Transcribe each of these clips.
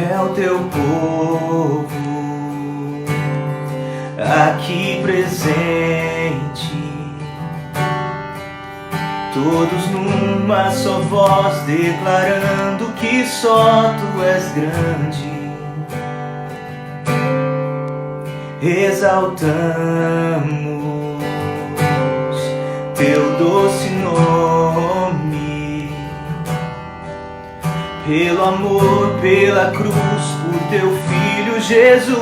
é o teu povo aqui presente, todos numa só voz declarando que só tu és grande. Exaltamos teu doce nome, pelo amor, pela cruz, por teu Filho Jesus,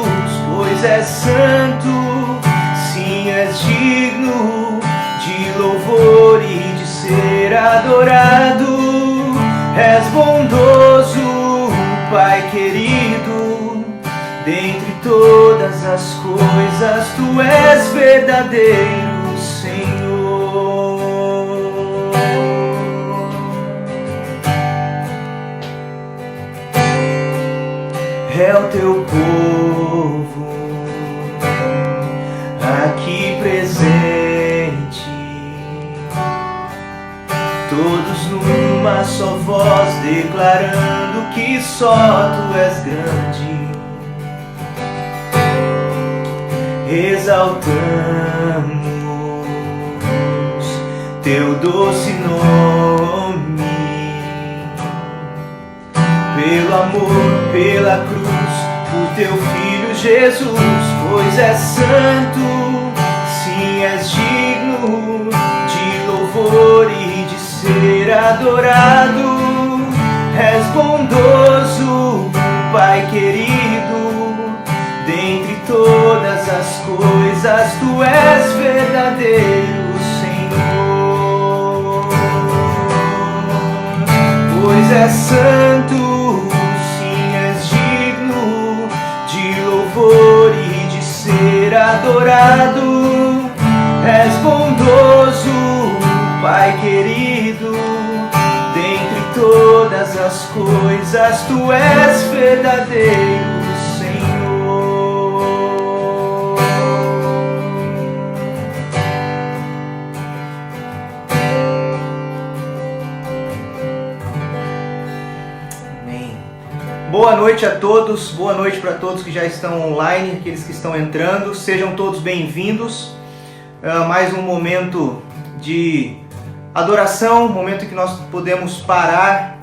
pois és santo, sim, és digno de louvor e de ser adorado. És bondoso, Pai querido, dentre todas as coisas tu és verdadeiro, Senhor. É o teu povo aqui presente, todos numa só voz declarando que só tu és grande. Exaltamos teu doce nome, pelo amor, pela cruz, por teu Filho Jesus, pois és santo, sim, és digno de louvor e de ser adorado. És bondoso, Pai querido, dentre todas as coisas tu és verdadeiro, Senhor. Pois és santo, sim, és digno de louvor e de ser adorado. És bondoso, Pai querido, dentre todas as coisas tu és verdadeiro, Boa noite a todos, boa noite para todos que já estão online, aqueles que estão entrando, sejam todos bem-vindos. Mais um momento de adoração, um momento em que nós podemos parar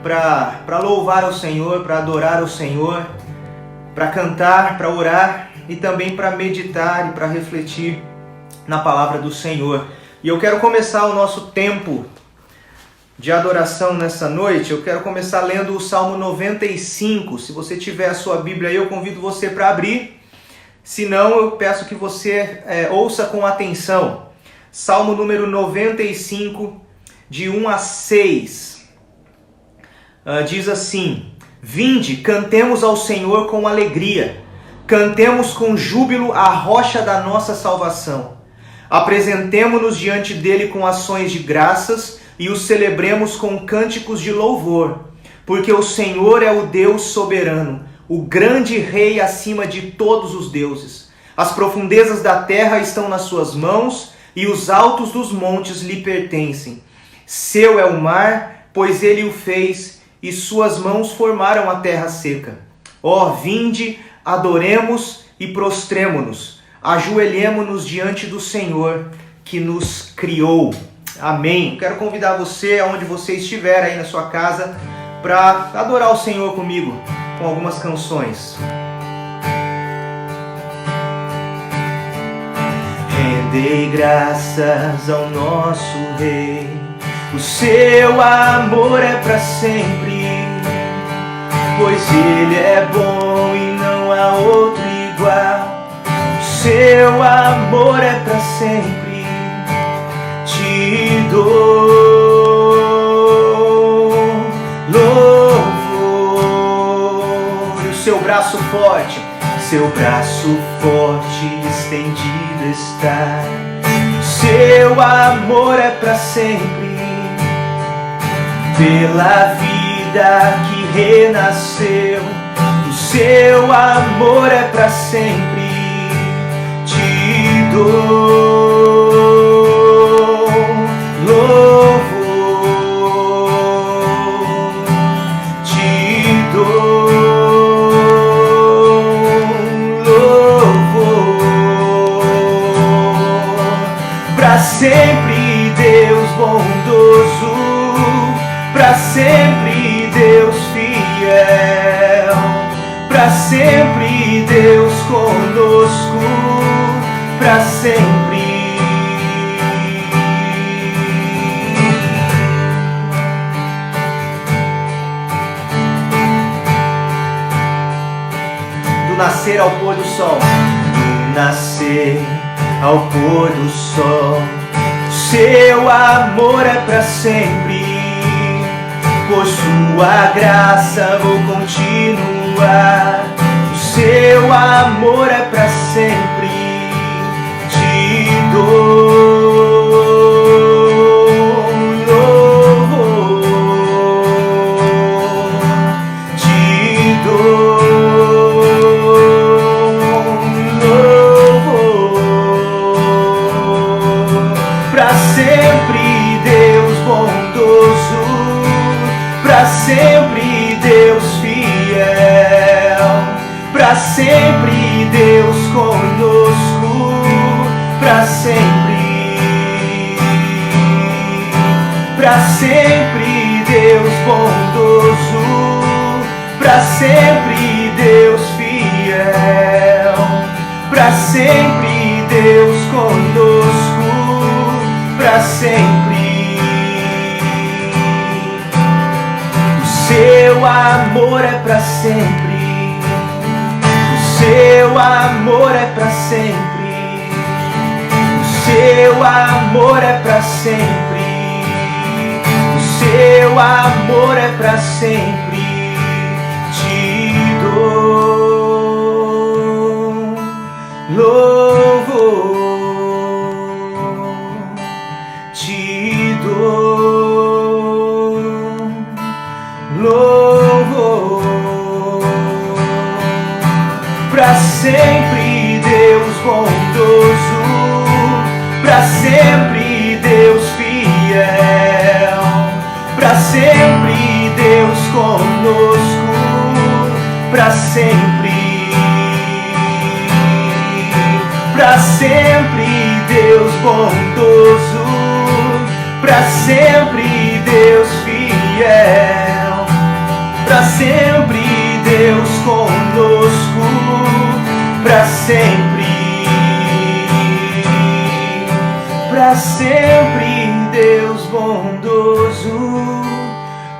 para louvar ao Senhor, para adorar ao Senhor, para cantar, para orar e também para meditar e para refletir na palavra do Senhor. E eu quero começar o nosso tempo de adoração nessa noite. Eu quero começar lendo o Salmo 95. Se você tiver a sua Bíblia aí, eu convido você para abrir. Se não, eu peço que você ouça com atenção. Salmo número 95, de 1 a 6. Diz assim: Vinde, cantemos ao Senhor com alegria. Cantemos com júbilo a rocha da nossa salvação. Apresentemo-nos diante dele com ações de graças e o celebremos com cânticos de louvor, porque o Senhor é o Deus soberano, o grande Rei acima de todos os deuses. As profundezas da terra estão nas suas mãos, e os altos dos montes lhe pertencem. Seu é o mar, pois ele o fez, e suas mãos formaram a terra seca. Ó, vinde, adoremos e prostremo-nos, ajoelhemo-nos diante do Senhor, que nos criou. Amém. Quero convidar você, aonde você estiver aí na sua casa, para adorar o Senhor comigo com algumas canções. Rendei graças ao nosso Rei, o seu amor é para sempre, pois ele é bom e não há outro igual. O seu amor é para sempre. Te dou louvor. E o seu braço forte estendido está. Seu amor é para sempre. Pela vida que renasceu, o seu amor é para sempre. Te dou louvor, te dou sempre Deus bondoso, pra sempre Deus fiel, pra sempre Deus conosco, pra sempre. Do nascer ao pôr do sol, do nascer ao pôr do sol, seu amor é pra sempre. Por sua graça vou continuar, o seu amor é pra sempre. Te dou louvor, te dou louvor. Pra sempre Deus bondoso, pra sempre Deus fiel, pra sempre Deus conosco, pra sempre. Pra sempre Deus bondoso, pra sempre Deus fiel, pra sempre Deus conosco, pra sempre. Seu amor é pra sempre, o seu amor é pra sempre, o seu amor é pra sempre, o seu amor é pra sempre. Te dou louvor, te dou louvor. Pra sempre Deus bondoso, pra sempre Deus fiel, pra sempre Deus conosco, pra sempre. Pra sempre Deus bondoso, pra sempre Deus fiel, pra sempre Deus conosco, pra sempre. Pra sempre Deus bondoso,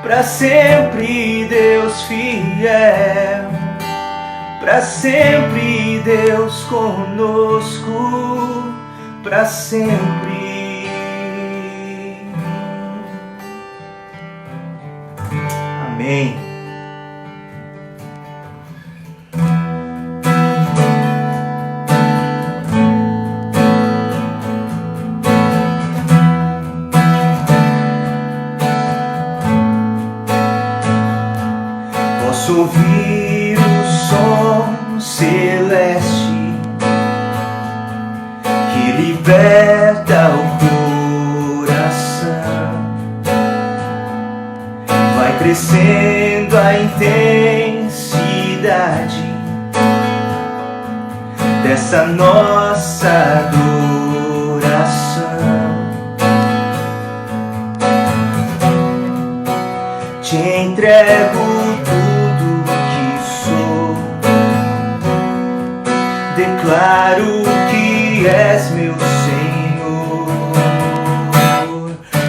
pra sempre Deus fiel, pra sempre Deus conosco, pra sempre. Amém. Posso ouvir o som celeste que liberta o coração. Vai crescendo a intensidade dessa nossa adoração. Te entrego declaro que és meu Senhor.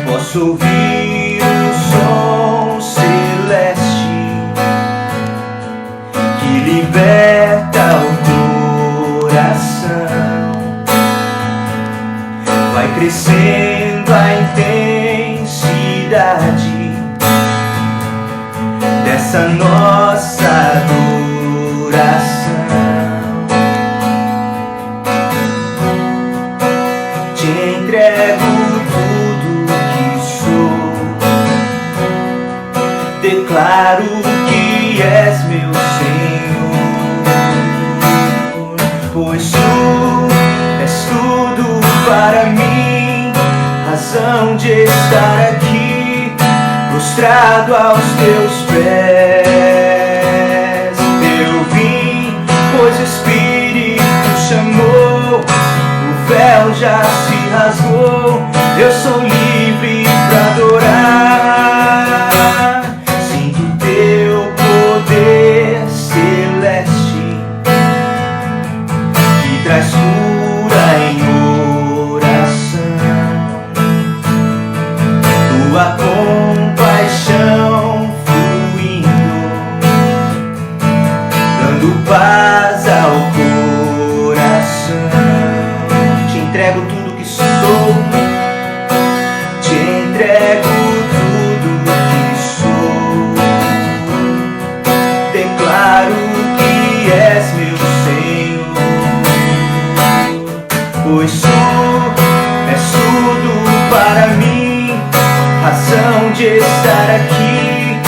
Posso ouvir o som celeste que liberta o coração. Vai crescendo a intensidade dessa nossa adoração. Entrego tudo que sou, declaro que és meu Senhor, pois tu és tudo para mim, razão de estar aqui, prostrado aos teus pés. Eu vim, pois o Espírito chamou, o véu já se rasgou, eu sou livre para adorar. Sinto teu poder celeste que traz cura em oração. Tua compaixão fluindo, dando paz ao coração. Te entrego tudo que sou, te entrego tudo que sou. Declaro que és meu Senhor, pois és tudo para mim, razão de estar aqui,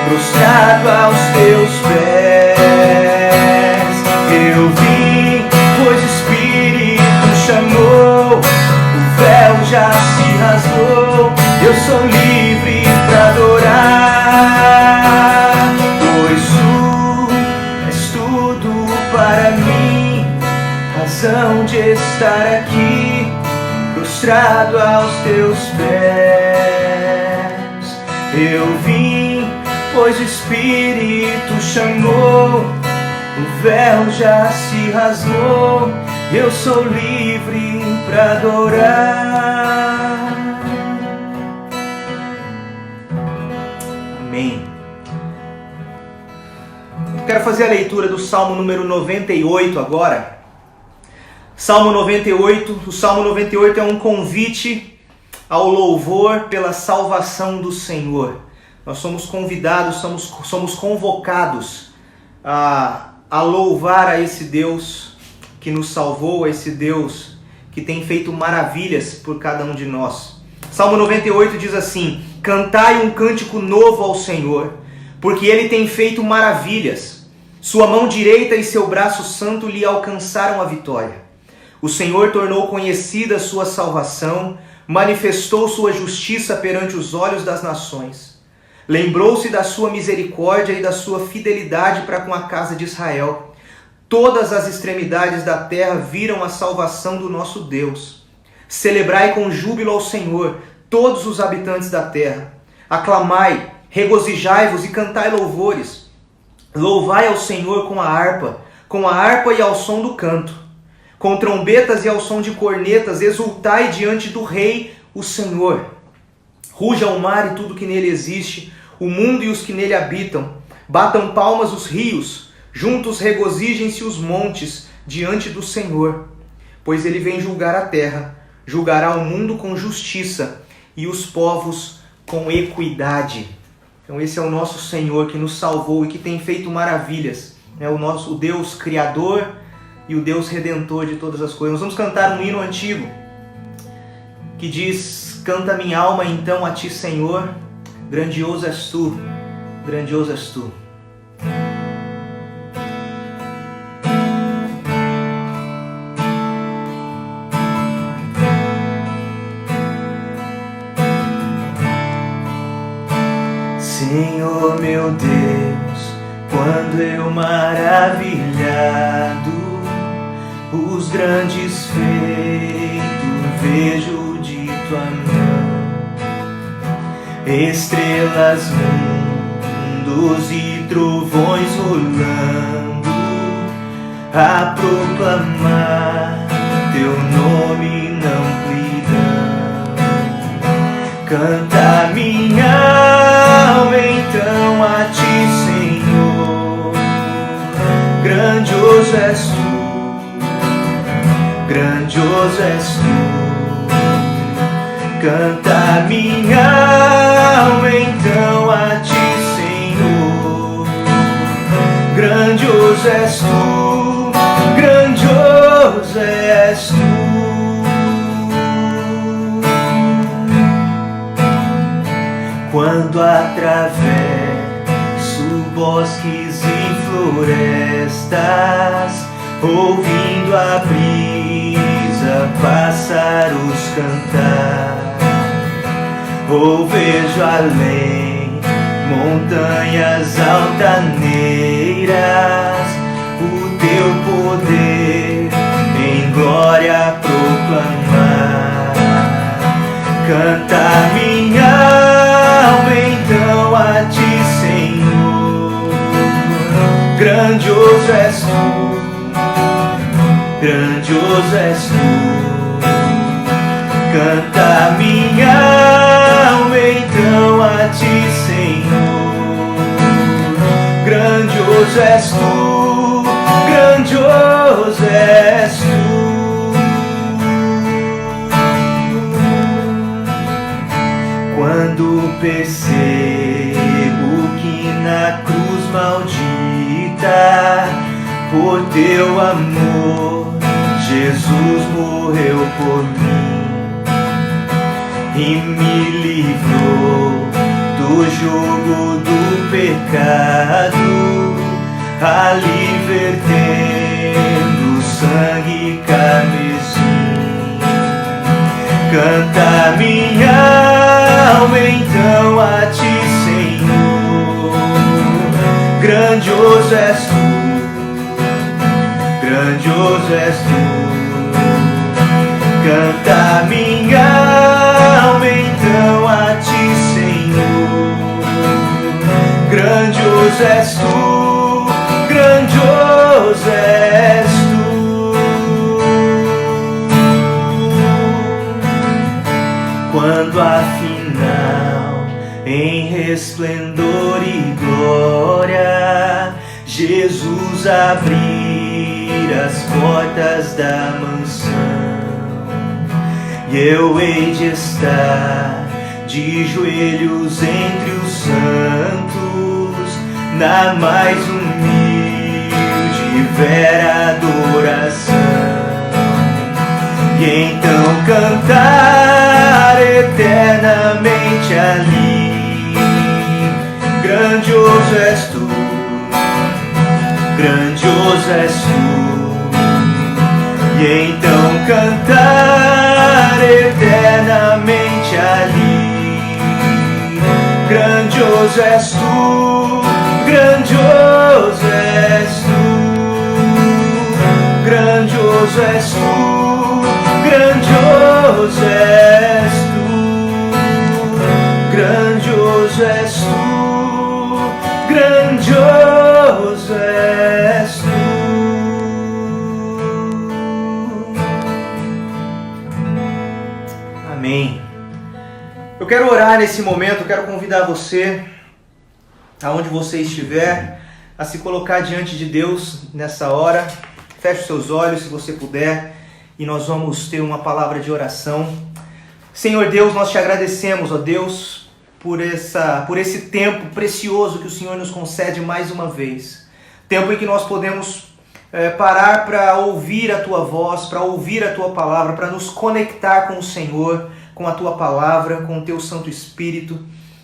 prostrado aos teus pés. Eu vim, pois o Espírito chamou, o véu já se rasgou, eu sou livre para adorar. Pois tu és tudo para mim, razão de estar aqui, prostrado aos teus pés. Eu vim, pois o Espírito chamou, o véu já se rasgou, eu sou livre para adorar. Amém. Quero fazer a leitura do Salmo número 98 agora. Salmo 98, o Salmo 98 é um convite ao louvor pela salvação do Senhor. Nós somos convidados, somos convocados a louvar a esse Deus que nos salvou, a esse Deus que tem feito maravilhas por cada um de nós. Salmo 98 diz assim: cantai um cântico novo ao Senhor, porque Ele tem feito maravilhas. Sua mão direita e seu braço santo lhe alcançaram a vitória. O Senhor tornou conhecida a sua salvação, manifestou sua justiça perante os olhos das nações. Lembrou-se da sua misericórdia e da sua fidelidade para com a casa de Israel. Todas as extremidades da terra viram a salvação do nosso Deus. Celebrai com júbilo ao Senhor, todos os habitantes da terra. Aclamai, regozijai-vos e cantai louvores. Louvai ao Senhor com a harpa e ao som do canto. Com trombetas e ao som de cornetas, exultai diante do Rei, o Senhor. Ruja o mar e tudo que nele existe, o mundo e os que nele habitam. Batam palmas os rios, juntos regozijem-se os montes diante do Senhor. Pois ele vem julgar a terra, julgará o mundo com justiça e os povos com equidade. Então esse é o nosso Senhor que nos salvou e que tem feito maravilhas. É o Deus Criador e o Deus Redentor de todas as coisas. Nós vamos cantar um hino antigo que diz: canta minha alma então a ti, Senhor, grandioso és tu, grandioso és tu. Senhor meu Deus, quando eu maravilhado os grandes feitos vejo de tua mão, estrelas, mundos e trovões rolando, a proclamar teu nome na amplidão. Canta minha alma então a ti, Senhor, grandioso és tu, grandioso és tu. Canta minha alma então a ti, Senhor, grandioso és tu, grandioso és tu. Quando atravesso bosques e florestas, ouvindo a brisa, pássaros cantar, ou vejo além montanhas altaneiras, o teu poder em glória proclamar. Canta minha alma então a ti, Senhor. Grandioso és tu, grandioso és tu. Canta minha alma então a ti, Senhor. Grandioso és tu, grandioso és tu. Quando percebo que na cruz maldita, por teu amor, Jesus morreu por mim e me livrou do jugo do pecado, ali vertendo sangue carmesim. Canta minha alma então a ti, Senhor. Grandioso és tu, grandioso és tu. Canta minha alma então a ti, Senhor. Grandioso és tu, grandioso és tu. Quando afinal, em resplendor e glória, Jesus abrir as portas da mansão, e eu hei de estar de joelhos entre os santos, na mais humilde e vera adoração, e então cantar eternamente ali. Grandioso és tu, grandioso és tu, e então cantar eternamente ali. Grandioso és tu, grandioso és tu, grandioso és tu, grandioso és tu, grandioso és tu, grandioso és tu. Amém. Eu quero orar nesse momento, eu quero convidar você, aonde você estiver, a se colocar diante de Deus nessa hora. Feche os seus olhos, se você puder, e nós vamos ter uma palavra de oração. Senhor Deus, nós te agradecemos, ó Deus, por esse tempo precioso que o Senhor nos concede mais uma vez. Tempo em que nós podemos parar para ouvir a Tua voz, para ouvir a Tua palavra, para nos conectar com o Senhor, com a Tua palavra, com o Teu Santo Espírito.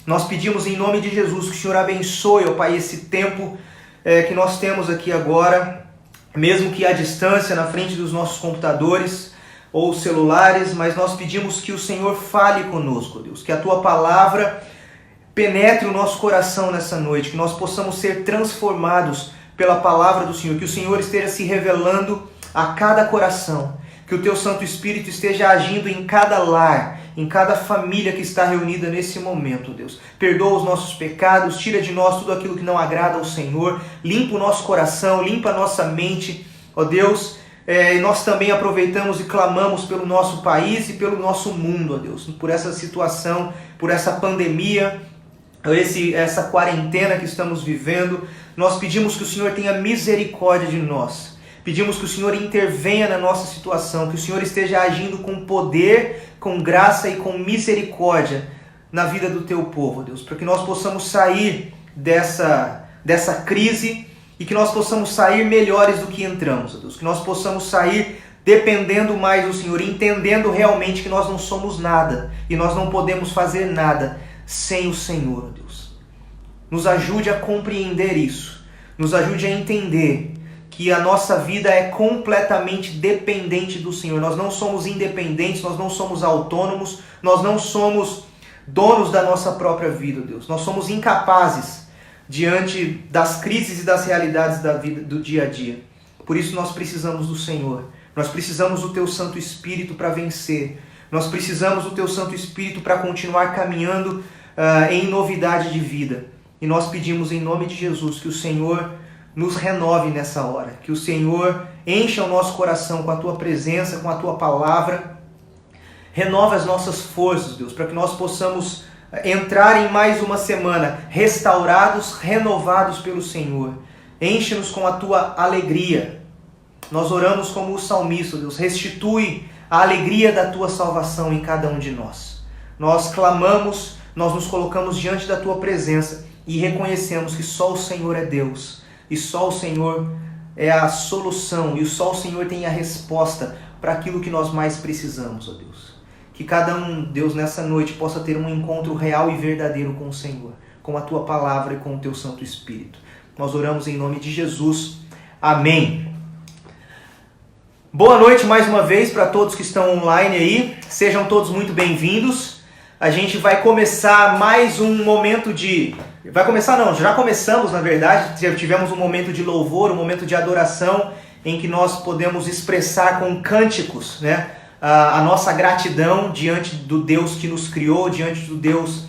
Nós pedimos em nome de Jesus que o Senhor abençoe, ó Pai, esse tempo que nós temos aqui agora, mesmo que à distância, na frente dos nossos computadores ou celulares, mas nós pedimos que o Senhor fale conosco, Deus, que a Tua palavra penetre o nosso coração nessa noite, que nós possamos ser transformados pela palavra do Senhor, que o Senhor esteja se revelando a cada coração, que o Teu Santo Espírito esteja agindo em cada lar, em cada família que está reunida nesse momento, Deus. Perdoa os nossos pecados, tira de nós tudo aquilo que não agrada ao Senhor, limpa o nosso coração, limpa a nossa mente, ó Deus. E nós também aproveitamos e clamamos pelo nosso país e pelo nosso mundo, ó Deus, por essa situação, por essa pandemia, essa quarentena que estamos vivendo. Nós pedimos que o Senhor tenha misericórdia de nós. Pedimos que o Senhor intervenha na nossa situação, que o Senhor esteja agindo com poder, com graça e com misericórdia na vida do Teu povo, Deus, para que nós possamos sair dessa crise e que nós possamos sair melhores do que entramos, Deus, que nós possamos sair dependendo mais do Senhor, entendendo realmente que nós não somos nada e nós não podemos fazer nada sem o Senhor, Deus. Nos ajude a compreender isso, nos ajude a entender que a nossa vida é completamente dependente do Senhor. Nós não somos independentes, nós não somos autônomos, nós não somos donos da nossa própria vida, Deus. Nós somos incapazes diante das crises e das realidades da vida, do dia a dia. Por isso nós precisamos do Senhor. Nós precisamos do Teu Santo Espírito para vencer, Nós precisamos do Teu Santo Espírito para continuar caminhando em novidade de vida. E nós pedimos em nome de Jesus que o Senhor nos renove nessa hora, que o Senhor encha o nosso coração com a Tua presença, com a Tua palavra. Renova as nossas forças, Deus, para que nós possamos entrar em mais uma semana restaurados, renovados pelo Senhor. Enche-nos com a Tua alegria. Nós oramos como o salmista, Deus, restitui a alegria da Tua salvação em cada um de nós. Nós clamamos, nós nos colocamos diante da Tua presença e reconhecemos que só o Senhor é Deus e só o Senhor é a solução e só o Senhor tem a resposta para aquilo que nós mais precisamos, ó Deus. Que cada um, Deus, nessa noite possa ter um encontro real e verdadeiro com o Senhor, com a Tua palavra e com o Teu Santo Espírito. Nós oramos em nome de Jesus. Amém. Boa noite mais uma vez para todos que estão online aí. Sejam todos muito bem-vindos. A gente vai começar mais um momento de... Vai começar não, já começamos na verdade. Tivemos um momento de louvor, um momento de adoração em que nós podemos expressar com cânticos, né, a nossa gratidão diante do Deus que nos criou, diante do Deus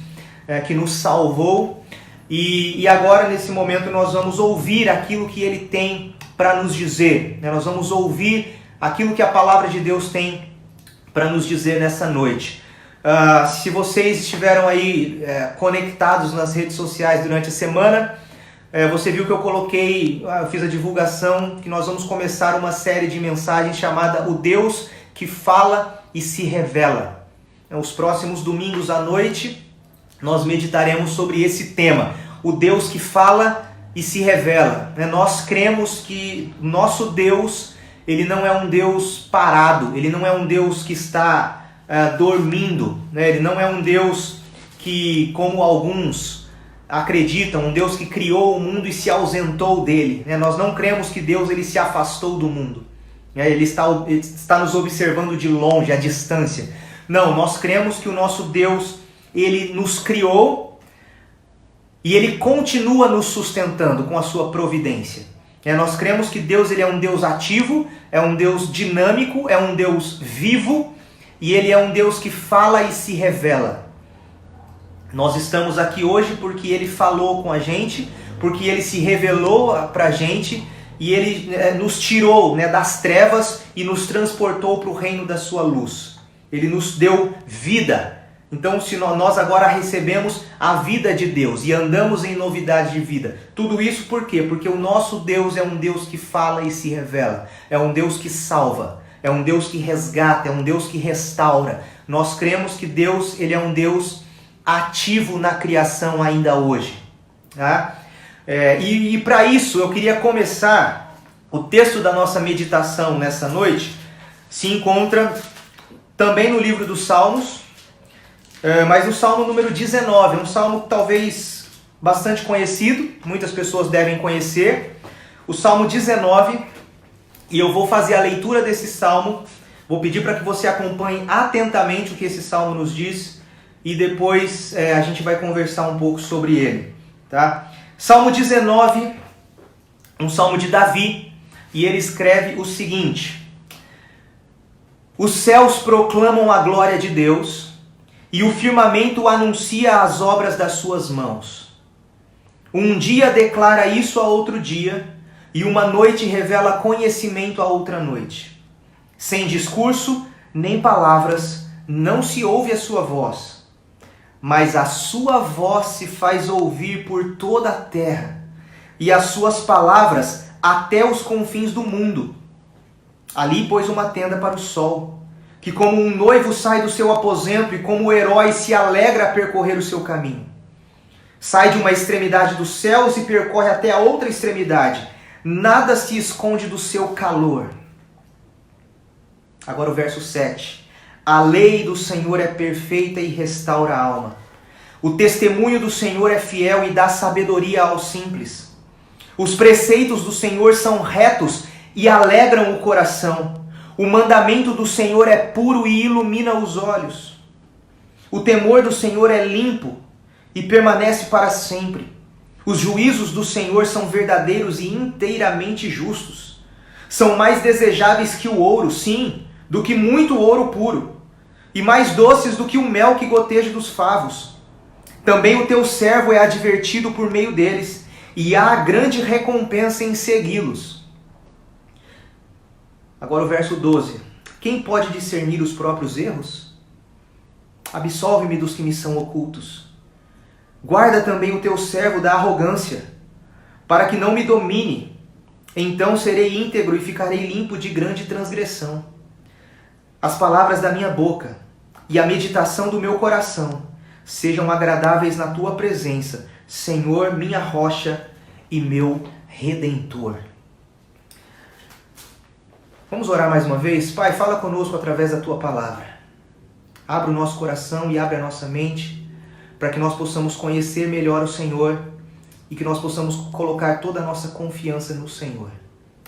que nos salvou. E agora nesse momento nós vamos ouvir aquilo que Ele tem para nos dizer, né? Nós vamos ouvir aquilo que a palavra de Deus tem para nos dizer nessa noite. Se vocês estiveram aí conectados nas redes sociais durante a semana, você viu que eu coloquei, eu fiz a divulgação que nós vamos começar uma série de mensagens chamada O Deus que Fala e Se Revela. Os próximos domingos à noite nós meditaremos sobre esse tema, o Deus que fala e se revela. Nós cremos que nosso Deus, Ele não é um Deus parado, Ele não é um Deus que está dormindo, né? Ele não é um Deus que, como alguns acreditam, um Deus que criou o mundo e se ausentou dele, né? Nós não cremos que Deus ele se afastou do mundo, né? Ele está nos observando de longe, à distância. Não, nós cremos que o nosso Deus, Ele nos criou e Ele continua nos sustentando com a sua providência. Nós cremos que Deus ele é um Deus ativo, é um Deus dinâmico, é um Deus vivo e Ele é um Deus que fala e se revela. Nós estamos aqui hoje porque Ele falou com a gente, porque Ele se revelou para a gente e Ele nos tirou, né, das trevas e nos transportou para o reino da sua luz. Ele nos deu vida. Então, se nós agora recebemos a vida de Deus e andamos em novidade de vida, tudo isso por quê? Porque o nosso Deus é um Deus que fala e se revela, é um Deus que salva, é um Deus que resgata, é um Deus que restaura. Nós cremos que Deus ele é um Deus ativo na criação ainda hoje. Tá? E para isso eu queria começar, o texto da nossa meditação nessa noite se encontra também no livro dos Salmos, mas no Salmo número 19, um salmo talvez bastante conhecido, muitas pessoas devem conhecer, o Salmo 19, e eu vou fazer a leitura desse salmo, vou pedir para que você acompanhe atentamente o que esse salmo nos diz, e depois a gente vai conversar um pouco sobre ele. Tá? Salmo 19, um salmo de Davi, e ele escreve o seguinte: Os céus proclamam a glória de Deus, e o firmamento anuncia as obras das suas mãos. Um dia declara isso a outro dia, e uma noite revela conhecimento a outra noite. Sem discurso, nem palavras, não se ouve a sua voz. Mas a sua voz se faz ouvir por toda a terra, e as suas palavras até os confins do mundo. Ali pôs uma tenda para o sol, que como um noivo sai do seu aposento e como o herói se alegra a percorrer o seu caminho. Sai de uma extremidade dos céus e percorre até a outra extremidade. Nada se esconde do seu calor. Agora o verso 7. A lei do Senhor é perfeita e restaura a alma. O testemunho do Senhor é fiel e dá sabedoria aos simples. Os preceitos do Senhor são retos e alegram o coração. O mandamento do Senhor é puro e ilumina os olhos. O temor do Senhor é limpo e permanece para sempre. Os juízos do Senhor são verdadeiros e inteiramente justos. São mais desejáveis que o ouro, sim, do que muito ouro puro. e mais doces do que o mel que goteja dos favos. Também o teu servo é advertido por meio deles, e há grande recompensa em segui-los. Agora o verso 12. Quem pode discernir os próprios erros? Absolve-me dos que me são ocultos. Guarda também o teu servo da arrogância, para que não me domine. Então serei íntegro e ficarei limpo de grande transgressão. As palavras da minha boca e a meditação do meu coração sejam agradáveis na tua presença, Senhor, minha rocha e meu redentor. Vamos orar mais uma vez? Pai, fala conosco através da tua palavra. Abre o nosso coração e abre a nossa mente para que nós possamos conhecer melhor o Senhor e que nós possamos colocar toda a nossa confiança no Senhor.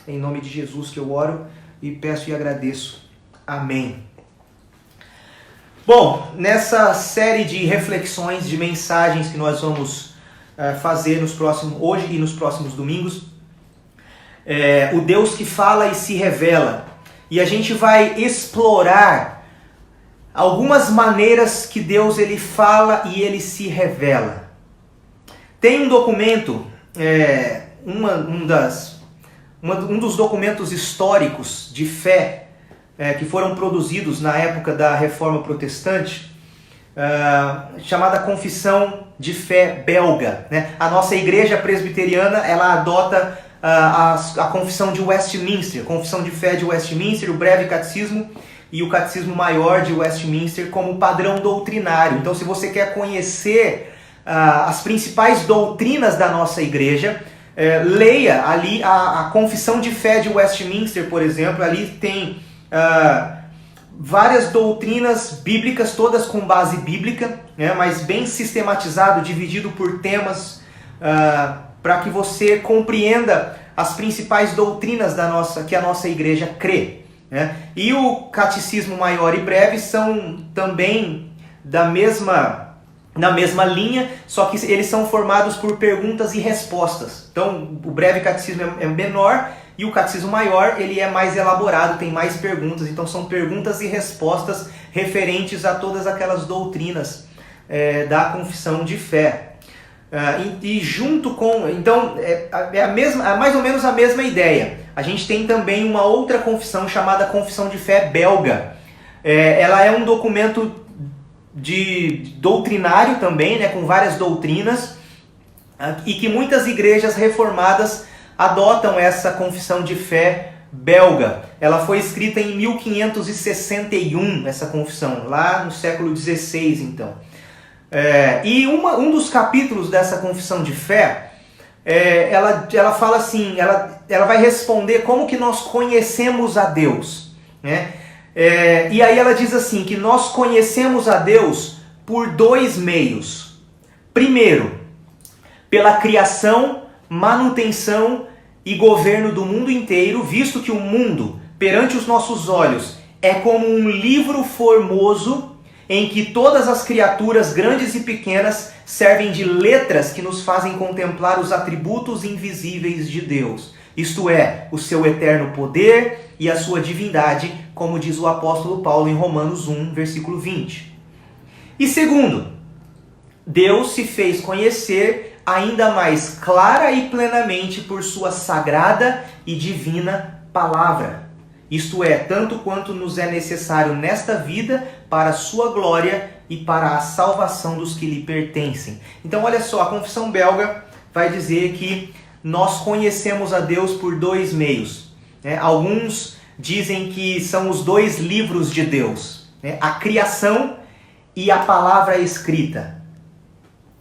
Em nome de Jesus que eu oro e peço e agradeço. Amém. Bom, nessa série de reflexões, de mensagens que nós vamos fazer hoje e nos próximos domingos, o Deus que fala e se revela. E a gente vai explorar algumas maneiras que Deus ele fala e ele se revela. Tem um documento, um dos documentos históricos de fé que foram produzidos na época da Reforma Protestante, chamada Confissão de Fé Belga. Né? A nossa igreja presbiteriana ela adota a Confissão de Westminster, Confissão de Fé de Westminster, o Breve Catecismo e o Catecismo Maior de Westminster como padrão doutrinário. Então, se você quer conhecer as principais doutrinas da nossa igreja, leia ali a Confissão de Fé de Westminster, por exemplo. Ali tem várias doutrinas bíblicas, todas com base bíblica, né, mas bem sistematizado, dividido por temas, para que você compreenda as principais doutrinas que a nossa igreja crê. Né? E o Catecismo Maior e Breve são também na mesma linha, só que eles são formados por perguntas e respostas. Então, o Breve Catecismo é menor e o Catecismo Maior ele é mais elaborado, tem mais perguntas. Então, são perguntas e respostas referentes a todas aquelas doutrinas da Confissão de Fé. E junto com... Então, mais ou menos a mesma ideia. A gente tem também uma outra confissão chamada Confissão de Fé Belga. Ela é um documento doutrinário também, né, com várias doutrinas, e que muitas igrejas reformadas adotam essa confissão de fé belga. Ela foi escrita em 1561, essa confissão, lá no século XVI, então. E um dos capítulos dessa confissão de fé, ela fala assim, ela vai responder como que nós conhecemos a Deus, né? E aí ela diz assim, que nós conhecemos a Deus por dois meios. Primeiro, pela criação, manutenção e governo do mundo inteiro, visto que o mundo, perante os nossos olhos, é como um livro formoso em que todas as criaturas, grandes e pequenas, servem de letras que nos fazem contemplar os atributos invisíveis de Deus. Isto é, o seu eterno poder e a sua divindade, como diz o apóstolo Paulo em Romanos 1, versículo 20. E segundo, Deus se fez conhecer ainda mais clara e plenamente por sua sagrada e divina palavra. Isto é, tanto quanto nos é necessário nesta vida para a sua glória e para a salvação dos que lhe pertencem. Então olha só, a confissão belga vai dizer que nós conhecemos a Deus por dois meios. Alguns dizem que são os dois livros de Deus, a criação e a palavra escrita.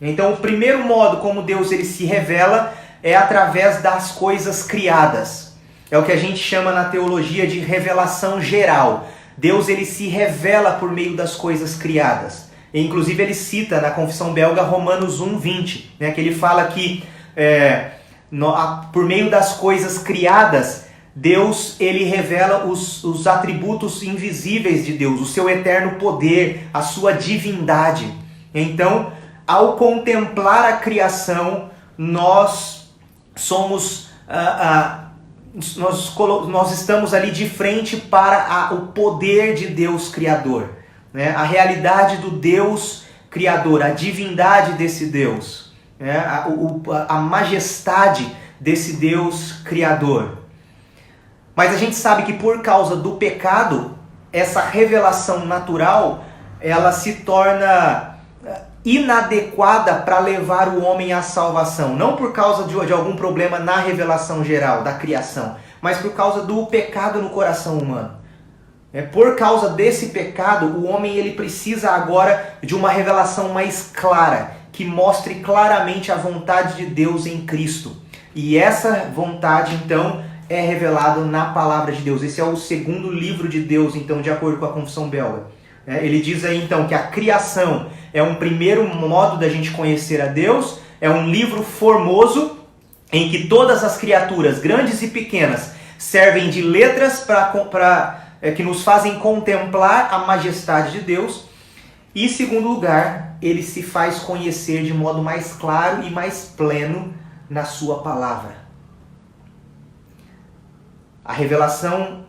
Então o primeiro modo como Deus ele se revela é através das coisas criadas. É o que a gente chama na teologia de revelação geral. Deus ele se revela por meio das coisas criadas. E, inclusive ele cita na confissão belga Romanos 1, 20, que ele fala que por meio das coisas criadas, Deus ele revela os atributos invisíveis de Deus, o seu eterno poder, a sua divindade. Então, ao contemplar a criação, nós somos... Nós estamos ali de frente para o poder de Deus Criador. né? A realidade do Deus Criador, a divindade desse Deus, né? A majestade desse Deus Criador. Mas a gente sabe que por causa do pecado, essa revelação natural, ela se torna inadequada para levar o homem à salvação. Não por causa de algum problema na revelação geral da criação, mas por causa do pecado no coração humano. Por causa desse pecado, o homem ele precisa agora de uma revelação mais clara, que mostre claramente a vontade de Deus em Cristo. E essa vontade, então, é revelada na palavra de Deus. Esse é o segundo livro de Deus, então, de acordo com a Confissão Belga. Ele diz aí, então, que a criação é um primeiro modo da gente conhecer a Deus, é um livro formoso, em que todas as criaturas, grandes e pequenas, servem de letras que nos fazem contemplar a majestade de Deus. E, em segundo lugar, ele se faz conhecer de modo mais claro e mais pleno na sua palavra. A revelação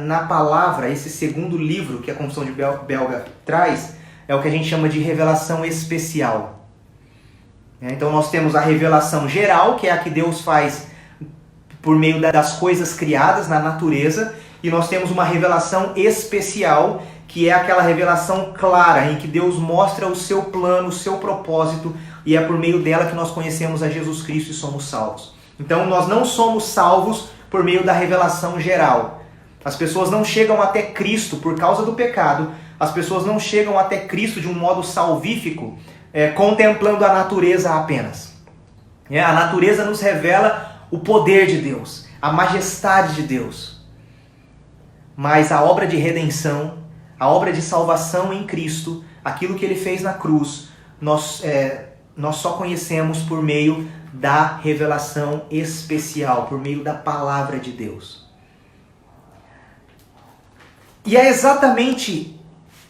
na palavra, esse segundo livro que a Confissão de Belga traz, é o que a gente chama de revelação especial. Então nós temos a revelação geral, que é a que Deus faz por meio das coisas criadas na natureza, e nós temos uma revelação especial, que é aquela revelação clara, em que Deus mostra o seu plano, o seu propósito, e é por meio dela que nós conhecemos a Jesus Cristo e somos salvos. Então nós não somos salvos por meio da revelação geral. As pessoas não chegam até Cristo por causa do pecado, as pessoas não chegam até Cristo de um modo salvífico, contemplando a natureza apenas. A natureza nos revela o poder de Deus, a majestade de Deus. Mas a obra de redenção, a obra de salvação em Cristo, aquilo que Ele fez na cruz, nós só conhecemos por meio da revelação especial, por meio da palavra de Deus. E é exatamente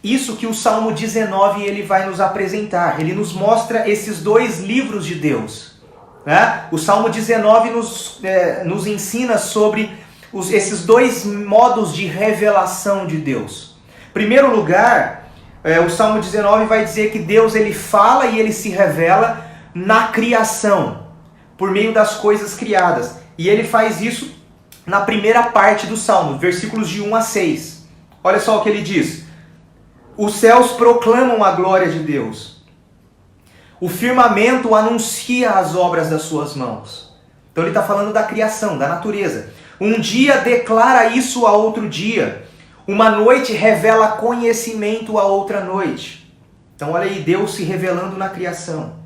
isso que o Salmo 19 ele vai nos apresentar. Ele nos mostra esses dois livros de Deus. O Salmo 19 nos ensina sobre esses dois modos de revelação de Deus. Em primeiro lugar, o Salmo 19 vai dizer que Deus ele fala e ele se revela na criação, por meio das coisas criadas. E ele faz isso na primeira parte do Salmo, versículos de 1 a 6. Olha só o que ele diz. Os céus proclamam a glória de Deus. O firmamento anuncia as obras das suas mãos. Então ele está falando da criação, da natureza. Um dia declara isso a outro dia. Uma noite revela conhecimento a outra noite. Então olha aí, Deus se revelando na criação.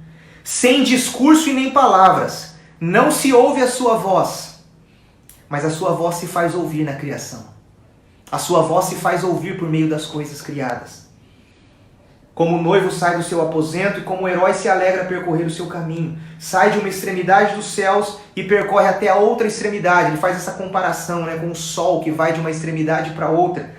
Sem discurso e nem palavras. Não se ouve a sua voz. Mas a sua voz se faz ouvir na criação. A sua voz se faz ouvir por meio das coisas criadas. Como o noivo sai do seu aposento e como o herói se alegra a percorrer o seu caminho. Sai de uma extremidade dos céus e percorre até a outra extremidade. Ele faz essa comparação, com o sol que vai de uma extremidade para outra.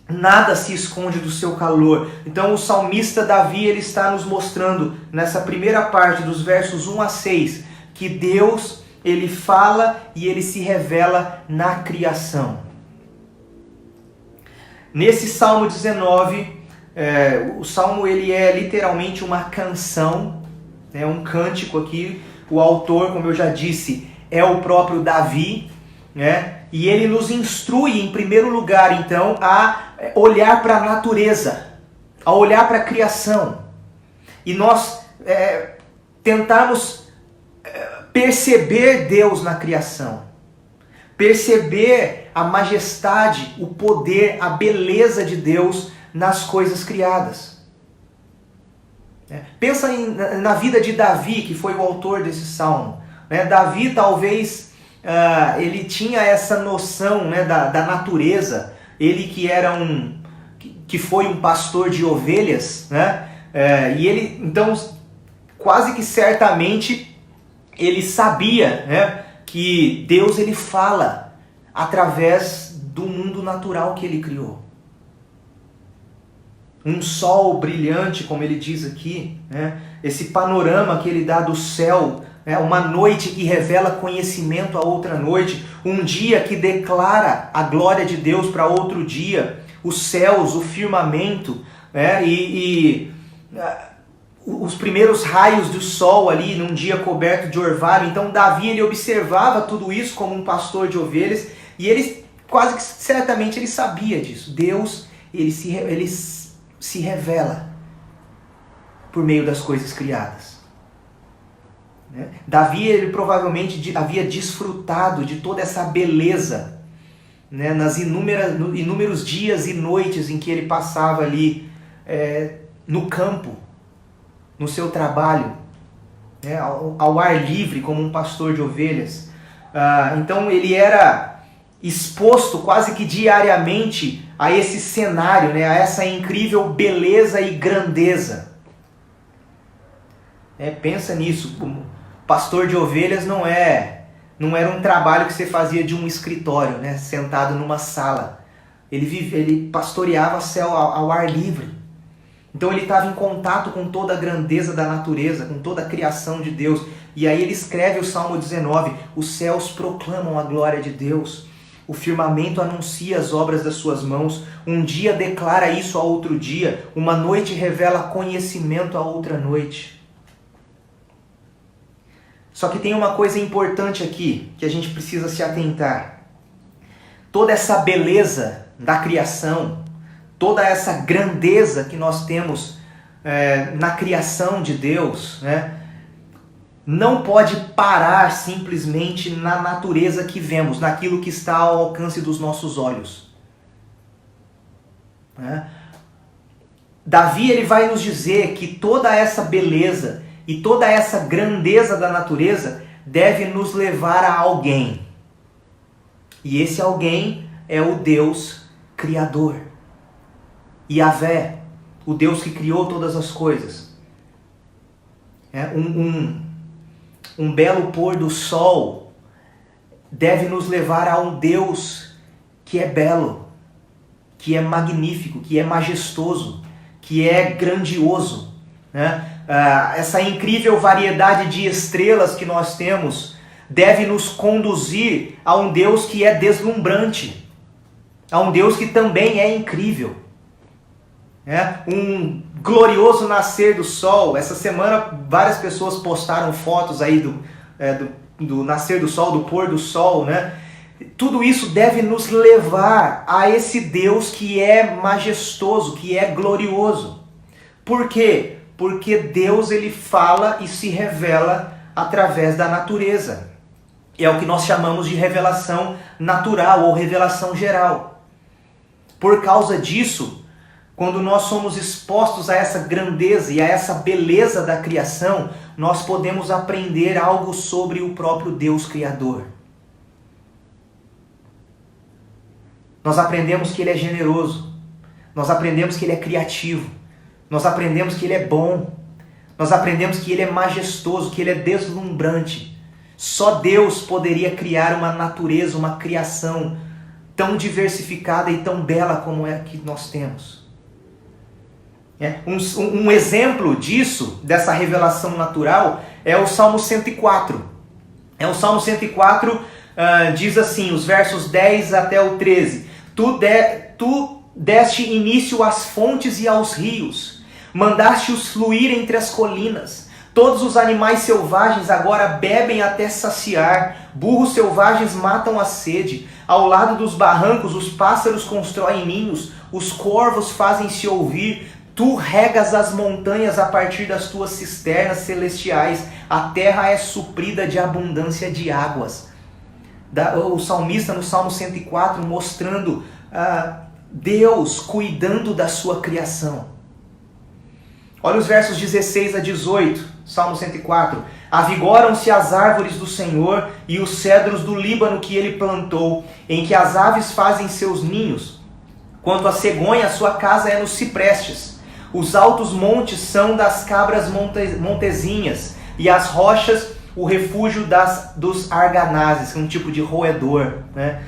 Nada se esconde do seu calor. Então o salmista Davi ele está nos mostrando nessa primeira parte dos versos 1 a 6 que Deus ele fala e ele se revela na criação. Nesse Salmo 19, o Salmo ele é literalmente uma canção, um cântico aqui. O autor, como eu já disse, é o próprio Davi, e ele nos instrui, em primeiro lugar, então, a olhar para a natureza, a olhar para a criação. E nós tentarmos perceber Deus na criação. Perceber a majestade, o poder, a beleza de Deus nas coisas criadas. Pensa na vida de Davi, que foi o autor desse salmo. Davi talvez ele tinha essa noção da natureza. Ele que foi um pastor de ovelhas, e ele então quase que certamente ele sabia, que Deus ele fala através do mundo natural que ele criou. Um sol brilhante, como ele diz aqui, esse panorama que ele dá do céu, uma noite que revela conhecimento a outra noite, um dia que declara a glória de Deus para outro dia, os céus, o firmamento, né? Os primeiros raios do sol ali num dia coberto de orvalho. Então Davi, ele observava tudo isso como um pastor de ovelhas, e ele quase que certamente ele sabia disso. Deus, ele se revela por meio das coisas criadas. Davi, ele provavelmente havia desfrutado de toda essa beleza, né, nas inúmeros dias e noites em que ele passava ali no campo, no seu trabalho, né, ao ar livre como um pastor de ovelhas. Então ele era exposto quase que diariamente a esse cenário, né, a essa incrível beleza e grandeza. Pensa nisso. Pastor de ovelhas não era um trabalho que você fazia de um escritório, né, sentado numa sala. Ele pastoreava céu ao ar livre. Então ele estava em contato com toda a grandeza da natureza, com toda a criação de Deus. E aí ele escreve o Salmo 19, os céus proclamam a glória de Deus, o firmamento anuncia as obras das suas mãos, um dia declara isso a outro dia, uma noite revela conhecimento a outra noite. Só que tem uma coisa importante aqui, que a gente precisa se atentar. Toda essa beleza da criação, toda essa grandeza que nós temos na criação de Deus, né, não pode parar simplesmente na natureza que vemos, naquilo que está ao alcance dos nossos olhos. Davi, ele vai nos dizer que toda essa beleza e toda essa grandeza da natureza deve nos levar a alguém. E esse alguém é o Deus Criador. Yahvé, o Deus que criou todas as coisas. Um belo pôr do sol deve nos levar a um Deus que é belo, que é magnífico, que é majestoso, que é grandioso, né? Essa incrível variedade de estrelas que nós temos deve nos conduzir a um Deus que é deslumbrante, a um Deus que também é incrível. Um glorioso nascer do sol. Essa semana várias pessoas postaram fotos aí do nascer do sol, do pôr do sol, né? Tudo isso deve nos levar a esse Deus que é majestoso, que é glorioso. Por quê? Porque Deus, ele fala e se revela através da natureza. É o que nós chamamos de revelação natural ou revelação geral. Por causa disso, quando nós somos expostos a essa grandeza e a essa beleza da criação, nós podemos aprender algo sobre o próprio Deus Criador. Nós aprendemos que Ele é generoso, nós aprendemos que Ele é criativo, nós aprendemos que Ele é bom, nós aprendemos que Ele é majestoso, que Ele é deslumbrante. Só Deus poderia criar uma natureza, uma criação tão diversificada e tão bela como é que nós temos. Um exemplo disso, dessa revelação natural, é o Salmo 104. O Salmo 104 diz assim, os versos 10 até o 13. Tu deste início às fontes e aos rios, mandaste-os fluir entre as colinas. Todos os animais selvagens agora bebem até saciar, burros selvagens matam a sede. Ao lado dos barrancos os pássaros constroem ninhos, os corvos fazem-se ouvir. Tu regas as montanhas a partir das tuas cisternas celestiais, a terra é suprida de abundância de águas. O salmista no Salmo 104 mostrando Deus cuidando da sua criação. Olha os versos 16 a 18, Salmo 104. Avigoram-se as árvores do Senhor e os cedros do Líbano que ele plantou, em que as aves fazem seus ninhos. Quanto a cegonha, sua casa é nos ciprestes. Os altos montes são das cabras montezinhas, e as rochas o refúgio dos arganazes, um tipo de roedor, né?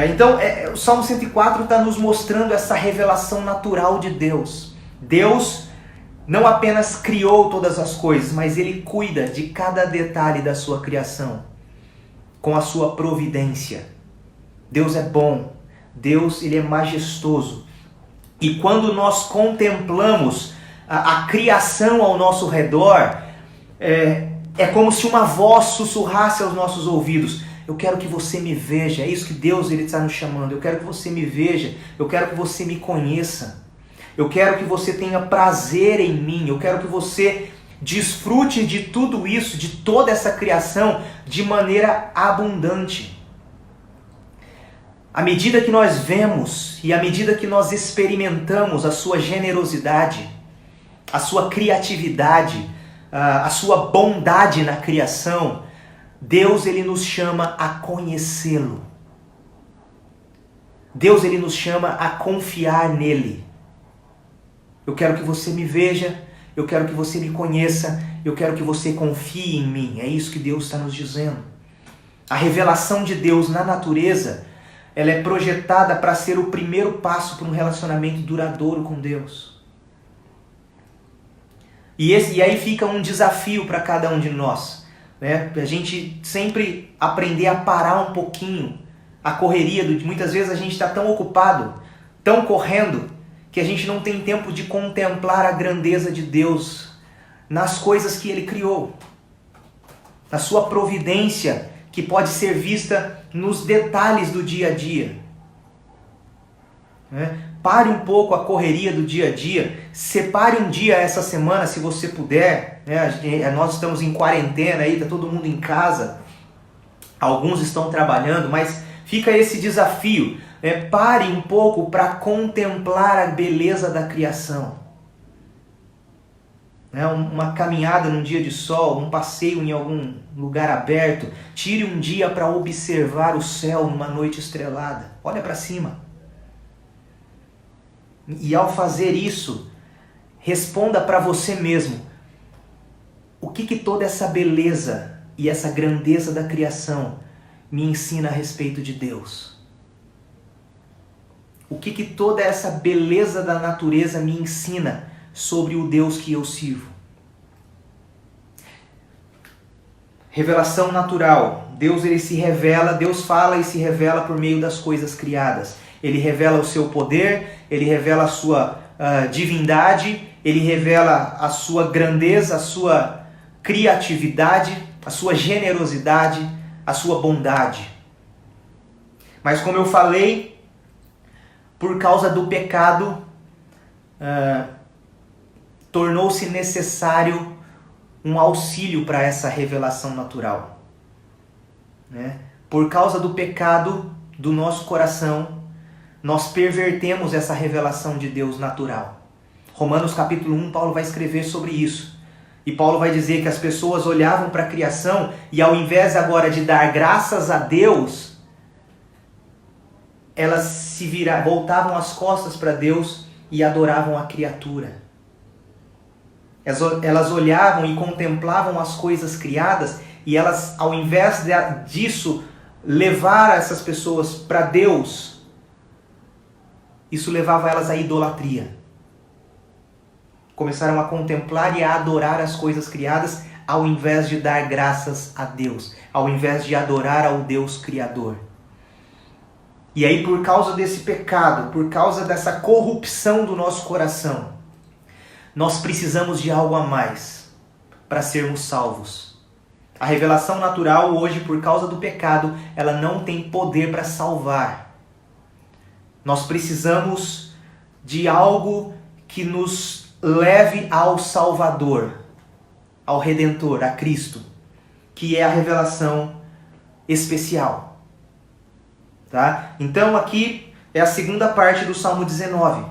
Então, o Salmo 104 está nos mostrando essa revelação natural de Deus. Deus não apenas criou todas as coisas, mas Ele cuida de cada detalhe da sua criação, com a sua providência. Deus é bom, Deus, Ele é majestoso. E quando nós contemplamos a criação ao nosso redor, é como se uma voz sussurrasse aos nossos ouvidos: eu quero que você me veja. É isso que Deus está nos chamando. Eu quero que você me veja. Eu quero que você me conheça. Eu quero que você tenha prazer em mim. Eu quero que você desfrute de tudo isso, de toda essa criação, de maneira abundante. À medida que nós vemos e à medida que nós experimentamos a sua generosidade, a sua criatividade, a sua bondade na criação, Deus ele nos chama a conhecê-lo. Deus ele nos chama a confiar nele. Eu quero que você me veja, eu quero que você me conheça, eu quero que você confie em mim. É isso que Deus está nos dizendo. A revelação de Deus na natureza, ela é projetada para ser o primeiro passo para um relacionamento duradouro com Deus. E aí fica um desafio para cada um de nós, né? A gente sempre aprender a parar um pouquinho a correria. Muitas vezes a gente está tão ocupado, tão correndo, que a gente não tem tempo de contemplar a grandeza de Deus nas coisas que Ele criou, na sua providência, que pode ser vista nos detalhes do dia a dia. Pare um pouco a correria do dia a dia, separe um dia essa semana, se você puder. Nós estamos em quarentena, está todo mundo em casa, alguns estão trabalhando, mas fica esse desafio. Pare um pouco para contemplar a beleza da criação. Uma caminhada num dia de sol, um passeio em algum lugar aberto. Tire um dia para observar o céu numa noite estrelada. Olha para cima. E ao fazer isso, responda para você mesmo: o que toda essa beleza e essa grandeza da criação me ensina a respeito de Deus? O que toda essa beleza da natureza me ensina sobre o Deus que eu sirvo? Revelação natural. Deus ele se revela, Deus fala e se revela por meio das coisas criadas. Ele revela o seu poder, ele revela a sua divindade, ele revela a sua grandeza, a sua criatividade, a sua generosidade, a sua bondade. Mas como eu falei, por causa do pecado, tornou-se necessário um auxílio para essa revelação natural. Por causa do pecado do nosso coração, nós pervertemos essa revelação de Deus natural. Romanos capítulo 1, Paulo vai escrever sobre isso. E Paulo vai dizer que as pessoas olhavam para a criação e ao invés agora de dar graças a Deus, elas voltavam as costas para Deus e adoravam a criatura. Elas olhavam e contemplavam as coisas criadas e elas, ao invés disso, levar essas pessoas para Deus, isso levava elas à idolatria. Começaram a contemplar e a adorar as coisas criadas ao invés de dar graças a Deus, ao invés de adorar ao Deus Criador. E aí, por causa desse pecado, por causa dessa corrupção do nosso coração, nós precisamos de algo a mais para sermos salvos. A revelação natural hoje, por causa do pecado, ela não tem poder para salvar. Nós precisamos de algo que nos leve ao Salvador, ao Redentor, a Cristo, que é a revelação especial. Tá? Então aqui é a segunda parte do Salmo 19.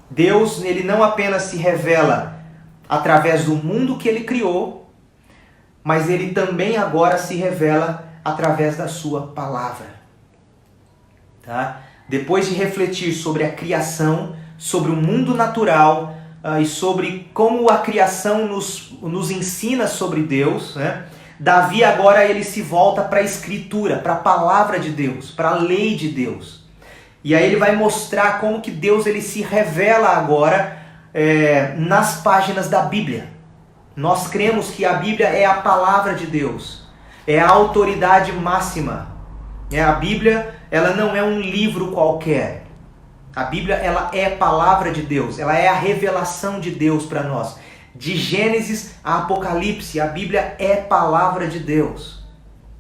Deus, ele não apenas se revela através do mundo que ele criou, mas ele também agora se revela através da sua palavra. Tá? Depois de refletir sobre a criação, sobre o mundo natural e sobre como a criação nos ensina sobre Deus, né? Davi agora ele se volta para a Escritura, para a palavra de Deus, para a lei de Deus. E aí ele vai mostrar como que Deus ele se revela agora nas páginas da Bíblia. Nós cremos que a Bíblia é a palavra de Deus, é a autoridade máxima. A Bíblia ela não é um livro qualquer, A Bíblia, ela é a palavra de Deus, ela é a revelação de Deus para nós. De Gênesis a Apocalipse, a Bíblia é palavra de Deus.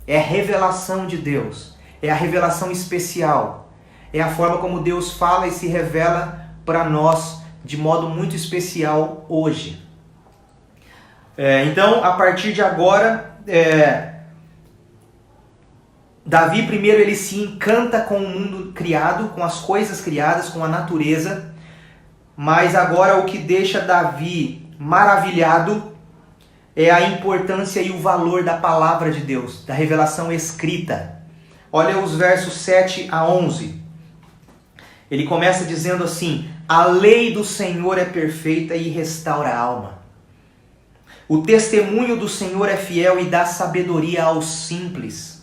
É a revelação de Deus. É a revelação especial. É a forma como Deus fala e se revela para nós de modo muito especial hoje. Então, a partir de agora, Davi primeiro ele se encanta com o mundo criado, com as coisas criadas, com a natureza. Mas agora o que deixa Davi maravilhado é a importância e o valor da palavra de Deus, da revelação escrita. Olha os versos 7 a 11. Ele começa dizendo assim: a lei do Senhor é perfeita e restaura a alma. O testemunho do Senhor é fiel e dá sabedoria aos simples.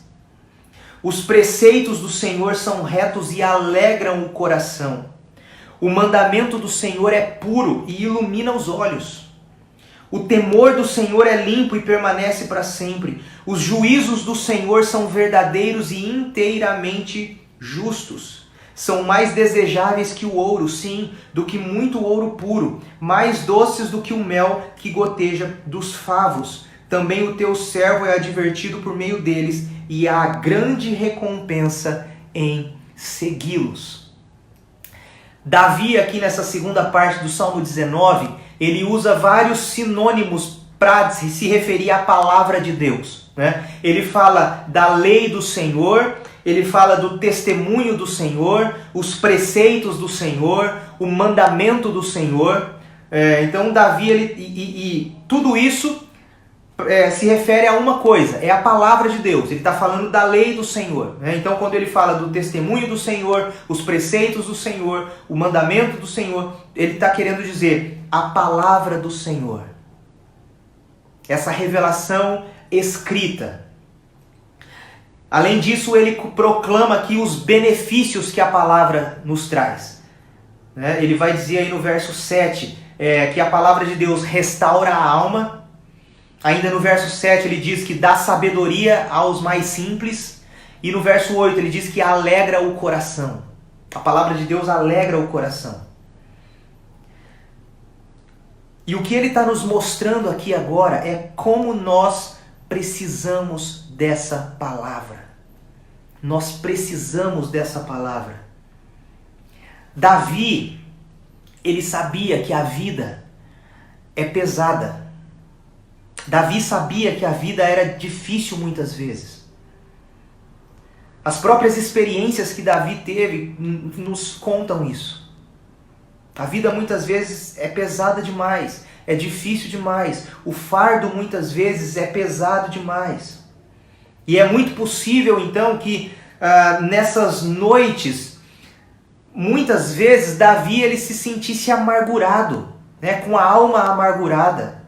Os preceitos do Senhor são retos e alegram o coração. O mandamento do Senhor é puro e ilumina os olhos. O temor do Senhor é limpo e permanece para sempre. Os juízos do Senhor são verdadeiros e inteiramente justos. São mais desejáveis que o ouro, sim, do que muito ouro puro, mais doces do que o mel que goteja dos favos. Também o teu servo é advertido por meio deles, e há grande recompensa em segui-los. Davi, aqui nessa segunda parte do Salmo 19, ele usa vários sinônimos para se referir à palavra de Deus, né? Ele fala da lei do Senhor, ele fala do testemunho do Senhor, os preceitos do Senhor, o mandamento do Senhor. Então Davi, tudo isso se refere a uma coisa, é a palavra de Deus. Ele está falando da lei do Senhor, né? Então quando ele fala do testemunho do Senhor, os preceitos do Senhor, o mandamento do Senhor, ele está querendo dizer a palavra do Senhor. Essa revelação escrita. Além disso, ele proclama aqui os benefícios que a palavra nos traz, né? Ele vai dizer aí no verso 7 que a palavra de Deus restaura a alma. Ainda no verso 7 ele diz que dá sabedoria aos mais simples. E no verso 8 ele diz que alegra o coração. A palavra de Deus alegra o coração. E o que ele está nos mostrando aqui agora é como nós precisamos dessa palavra. Nós precisamos dessa palavra. Davi, ele sabia que a vida é pesada. Davi sabia que a vida era difícil muitas vezes. As próprias experiências que Davi teve nos contam isso. A vida muitas vezes é pesada demais, é difícil demais. O fardo muitas vezes é pesado demais. E é muito possível então que nessas noites, muitas vezes Davi ele se sentisse amargurado, né, com a alma amargurada.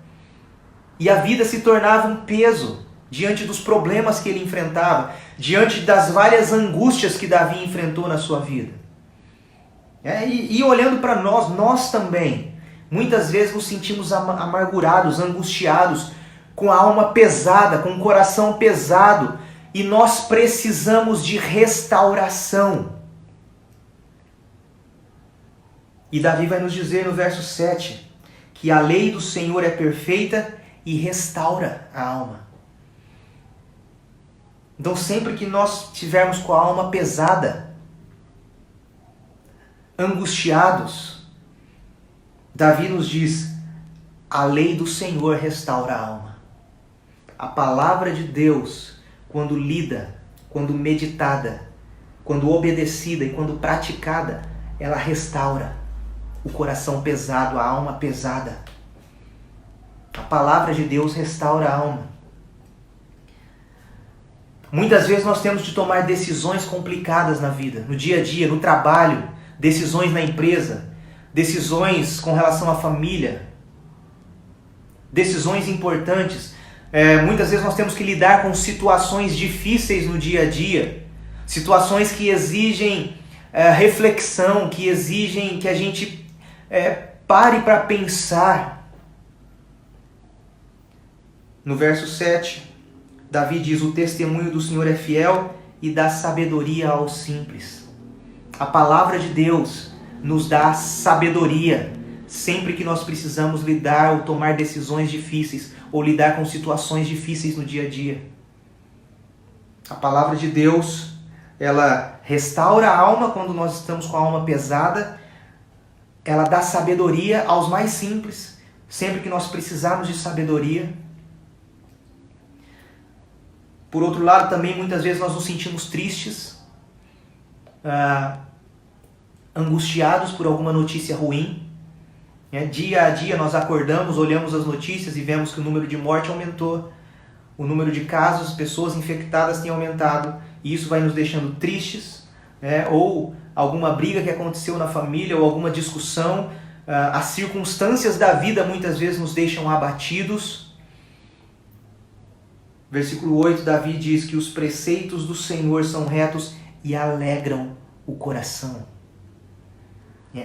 E a vida se tornava um peso diante dos problemas que ele enfrentava, diante das várias angústias que Davi enfrentou na sua vida. E olhando para nós também, muitas vezes nos sentimos amargurados, angustiados, com a alma pesada, com o coração pesado, e nós precisamos de restauração. E Davi vai nos dizer no verso 7 que a lei do Senhor é perfeita e restaura a alma. Então sempre que nós estivermos com a alma pesada, angustiados, Davi nos diz, a lei do Senhor restaura a alma. A palavra de Deus, quando lida, quando meditada, quando obedecida e quando praticada, ela restaura o coração pesado, a alma pesada. A palavra de Deus restaura a alma. Muitas vezes nós temos de tomar decisões complicadas na vida, no dia a dia, no trabalho, decisões na empresa, decisões com relação à família, decisões importantes. Muitas vezes nós temos que lidar com situações difíceis no dia a dia, situações que exigem reflexão, que exigem que a gente pare para pensar. No verso 7, Davi diz, o testemunho do Senhor é fiel e dá sabedoria aos simples. A palavra de Deus nos dá sabedoria sempre que nós precisamos lidar ou tomar decisões difíceis ou lidar com situações difíceis no dia a dia. A palavra de Deus, ela restaura a alma quando nós estamos com a alma pesada, ela dá sabedoria aos mais simples, sempre que nós precisarmos de sabedoria. Por outro lado, também muitas vezes nós nos sentimos tristes, angustiados por alguma notícia ruim. Dia a dia nós acordamos, olhamos as notícias e vemos que o número de mortes aumentou, o número de casos, pessoas infectadas tem aumentado, e isso vai nos deixando tristes, ou alguma briga que aconteceu na família, ou alguma discussão, as circunstâncias da vida muitas vezes nos deixam abatidos. Versículo 8, Davi diz que os preceitos do Senhor são retos e alegram o coração.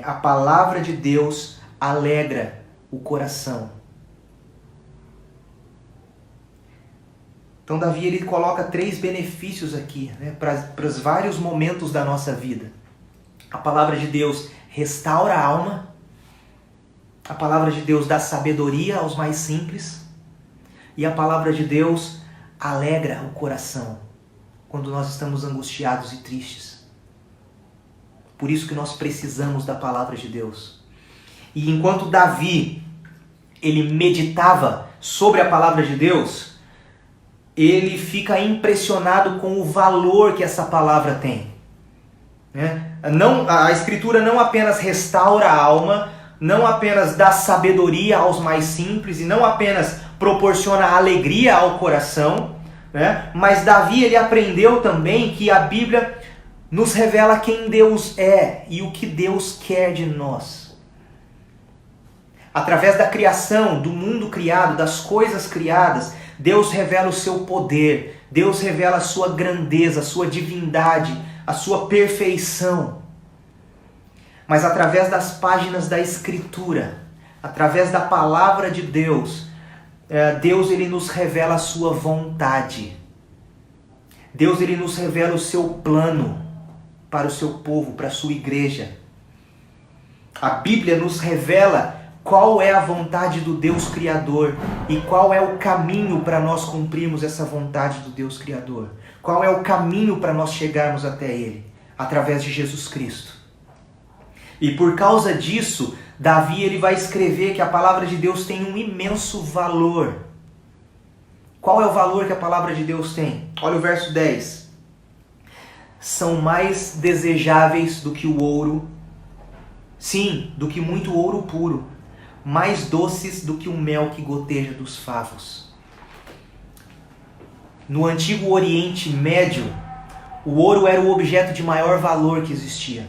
A palavra de Deus alegra o coração. Então Davi ele coloca 3 benefícios aqui, para os vários momentos da nossa vida. A palavra de Deus restaura a alma. A palavra de Deus dá sabedoria aos mais simples. E a palavra de Deus alegra o coração quando nós estamos angustiados e tristes. Por isso que nós precisamos da palavra de Deus. E enquanto Davi ele meditava sobre a palavra de Deus, ele fica impressionado com o valor que essa palavra tem. A Escritura não apenas restaura a alma, não apenas dá sabedoria aos mais simples e não apenas proporciona alegria ao coração, mas Davi ele aprendeu também que a Bíblia nos revela quem Deus é e o que Deus quer de nós. Através da criação, do mundo criado, das coisas criadas, Deus revela o seu poder, Deus revela a sua grandeza, a sua divindade, a sua perfeição. Mas através das páginas da Escritura, através da palavra de Deus, Deus ele nos revela a sua vontade. Deus ele nos revela o seu plano para o seu povo, para a sua igreja. A Bíblia nos revela qual é a vontade do Deus Criador e qual é o caminho para nós cumprirmos essa vontade do Deus Criador. Qual é o caminho para nós chegarmos até Ele? Através de Jesus Cristo. E por causa disso, Davi ele vai escrever que a palavra de Deus tem um imenso valor. Qual é o valor que a palavra de Deus tem? Olha o verso 10. São mais desejáveis do que o ouro, sim, do que muito ouro puro, mais doces do que o mel que goteja dos favos. No antigo Oriente Médio, o ouro era o objeto de maior valor que existia.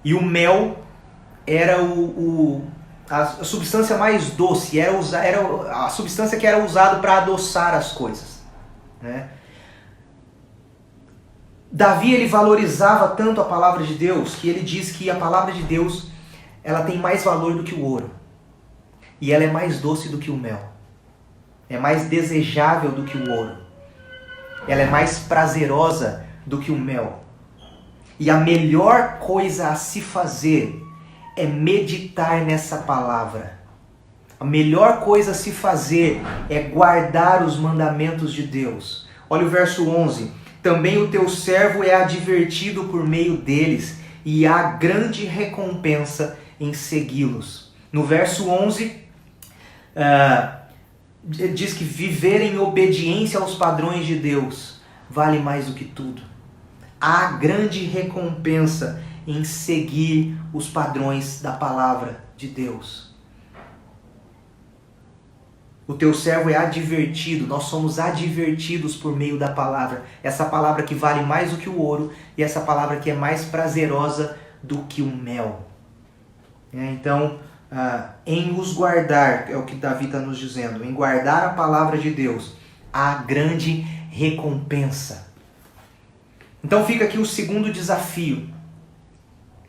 E o mel era a substância mais doce, era a substância que era usada para adoçar as coisas. Davi ele valorizava tanto a palavra de Deus que ele diz que a palavra de Deus ela tem mais valor do que o ouro. E ela é mais doce do que o mel. É mais desejável do que o ouro. Ela é mais prazerosa do que o mel. E a melhor coisa a se fazer é meditar nessa palavra. A melhor coisa a se fazer é guardar os mandamentos de Deus. Olha o verso 11. Também o teu servo é advertido por meio deles, e há grande recompensa em segui-los. No verso 11, diz que viver em obediência aos padrões de Deus vale mais do que tudo. Há grande recompensa em seguir os padrões da palavra de Deus. O teu servo é advertido, nós somos advertidos por meio da palavra. Essa palavra que vale mais do que o ouro e essa palavra que é mais prazerosa do que o mel. Então, em os guardar, é o que Davi está nos dizendo, em guardar a palavra de Deus, há grande recompensa. Então fica aqui o segundo desafio.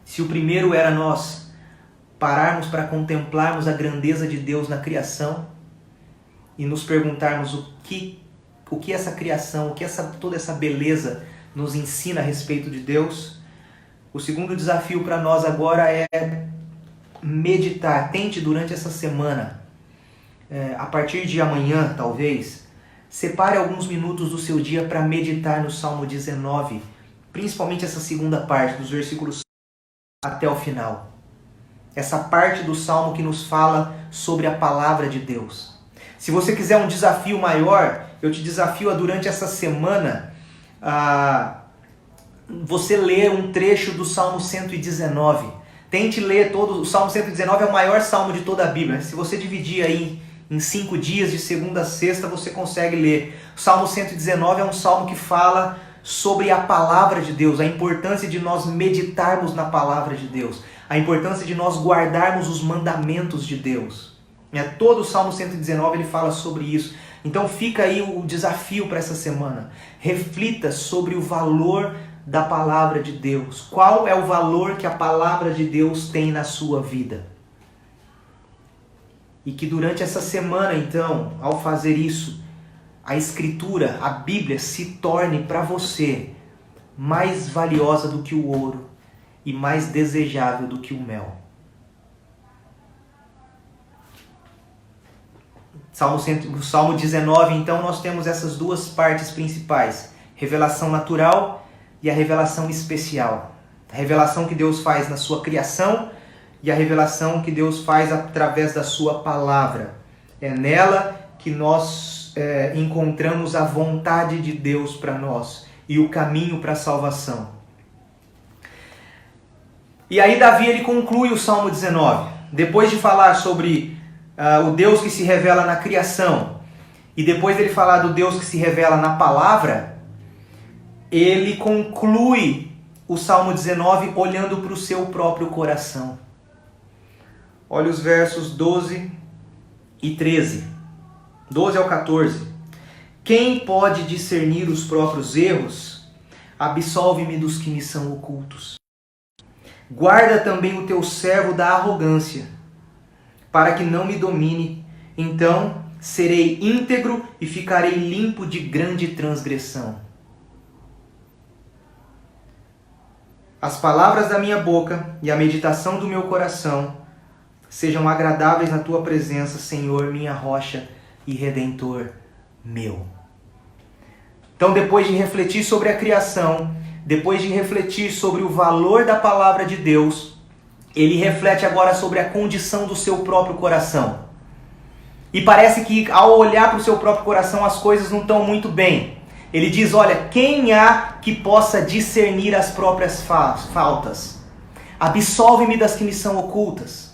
Se o primeiro era nós pararmos para contemplarmos a grandeza de Deus na criação e nos perguntarmos o que essa criação, toda essa beleza nos ensina a respeito de Deus, O segundo desafio para nós agora é meditar. Tente durante essa semana, a partir de amanhã talvez, separe alguns minutos do seu dia para meditar no Salmo 19, principalmente essa segunda parte, dos versículos até o final. Essa parte do Salmo que nos fala sobre a palavra de Deus. Se você quiser um desafio maior, eu te desafio a durante essa semana você ler um trecho do Salmo 119. Tente ler todo. O Salmo 119 é o maior salmo de toda a Bíblia. Se você dividir aí em 5 dias, de segunda a sexta, você consegue ler. O Salmo 119 é um salmo que fala sobre a palavra de Deus, a importância de nós meditarmos na palavra de Deus, a importância de nós guardarmos os mandamentos de Deus. Todo o Salmo 119 ele fala sobre isso. Então fica aí o desafio para essa semana. Reflita sobre o valor da palavra de Deus. Qual é o valor que a palavra de Deus tem na sua vida? E que durante essa semana, então, ao fazer isso, a Escritura, a Bíblia, se torne para você mais valiosa do que o ouro e mais desejável do que o mel. No Salmo 19, então, nós temos essas duas partes principais. Revelação natural e a revelação especial. A revelação que Deus faz na sua criação e a revelação que Deus faz através da sua palavra. É nela que nós encontramos a vontade de Deus para nós e o caminho para a salvação. E aí Davi ele conclui o Salmo 19. Depois de falar sobre o Deus que se revela na criação e depois dele falar do Deus que se revela na palavra, ele conclui o Salmo 19 olhando para o seu próprio coração. Olha os versos 12 e 13. 12 ao 14. Quem pode discernir os próprios erros? Absolve-me dos que me são ocultos. Guarda também o teu servo da arrogância, para que não me domine. Então serei íntegro e ficarei limpo de grande transgressão. As palavras da minha boca e a meditação do meu coração sejam agradáveis na tua presença, Senhor, minha rocha e redentor meu. Então, depois de refletir sobre a criação, depois de refletir sobre o valor da palavra de Deus, ele reflete agora sobre a condição do seu próprio coração. E parece que ao olhar para o seu próprio coração as coisas não estão muito bem. Ele diz, olha, quem há que possa discernir as próprias faltas? Absolve-me das que me são ocultas.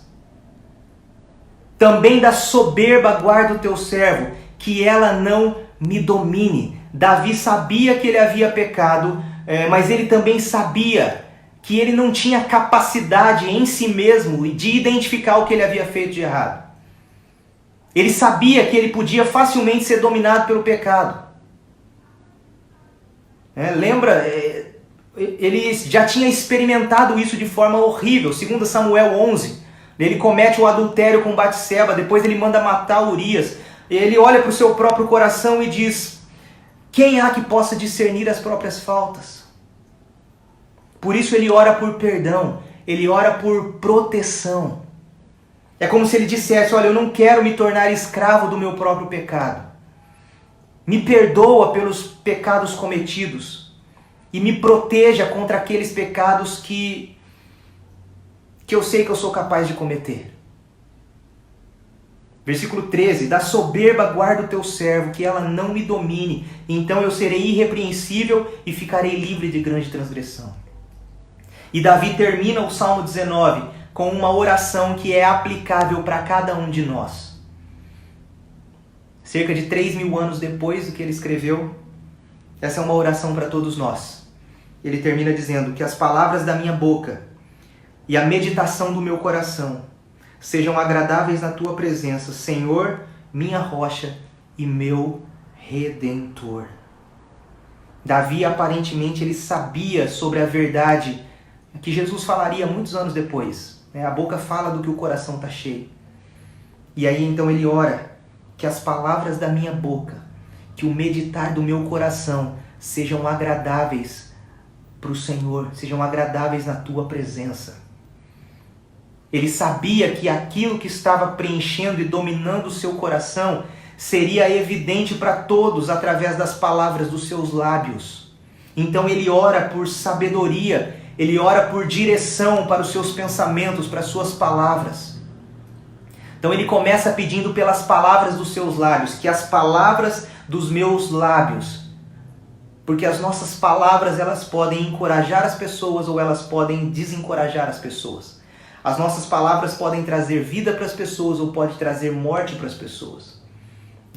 Também da soberba guarda o teu servo, que ela não me domine. Davi sabia que ele havia pecado, mas ele também sabia que ele não tinha capacidade em si mesmo de identificar o que ele havia feito de errado. Ele sabia que ele podia facilmente ser dominado pelo pecado. Lembra, ele já tinha experimentado isso de forma horrível. 2 Samuel 11, ele comete o adultério com Batseba, depois ele manda matar Urias. Ele olha para o seu próprio coração e diz, quem há que possa discernir as próprias faltas? Por isso ele ora por perdão, ele ora por proteção. É como se ele dissesse, olha, eu não quero me tornar escravo do meu próprio pecado. Me perdoa pelos pecados cometidos e me proteja contra aqueles pecados que eu sei que eu sou capaz de cometer. Versículo 13, da soberba guarda o teu servo, que ela não me domine, então eu serei irrepreensível e ficarei livre de grande transgressão. E Davi termina o Salmo 19 com uma oração que é aplicável para cada um de nós. Cerca de 3.000 anos depois do que ele escreveu, essa é uma oração para todos nós. Ele termina dizendo que as palavras da minha boca e a meditação do meu coração sejam agradáveis na tua presença, Senhor, minha rocha e meu redentor. Davi, aparentemente, ele sabia sobre a verdade que Jesus falaria muitos anos depois. A boca fala do que o coração está cheio. E aí, então, ele ora que as palavras da minha boca, que o meditar do meu coração sejam agradáveis para o Senhor, sejam agradáveis na tua presença. Ele sabia que aquilo que estava preenchendo e dominando o seu coração seria evidente para todos através das palavras dos seus lábios. Então ele ora por sabedoria, ele ora por direção para os seus pensamentos, para as suas palavras. Então ele começa pedindo pelas palavras dos seus lábios, que as palavras dos meus lábios, porque as nossas palavras elas podem encorajar as pessoas ou elas podem desencorajar as pessoas. As nossas palavras podem trazer vida para as pessoas ou podem trazer morte para as pessoas.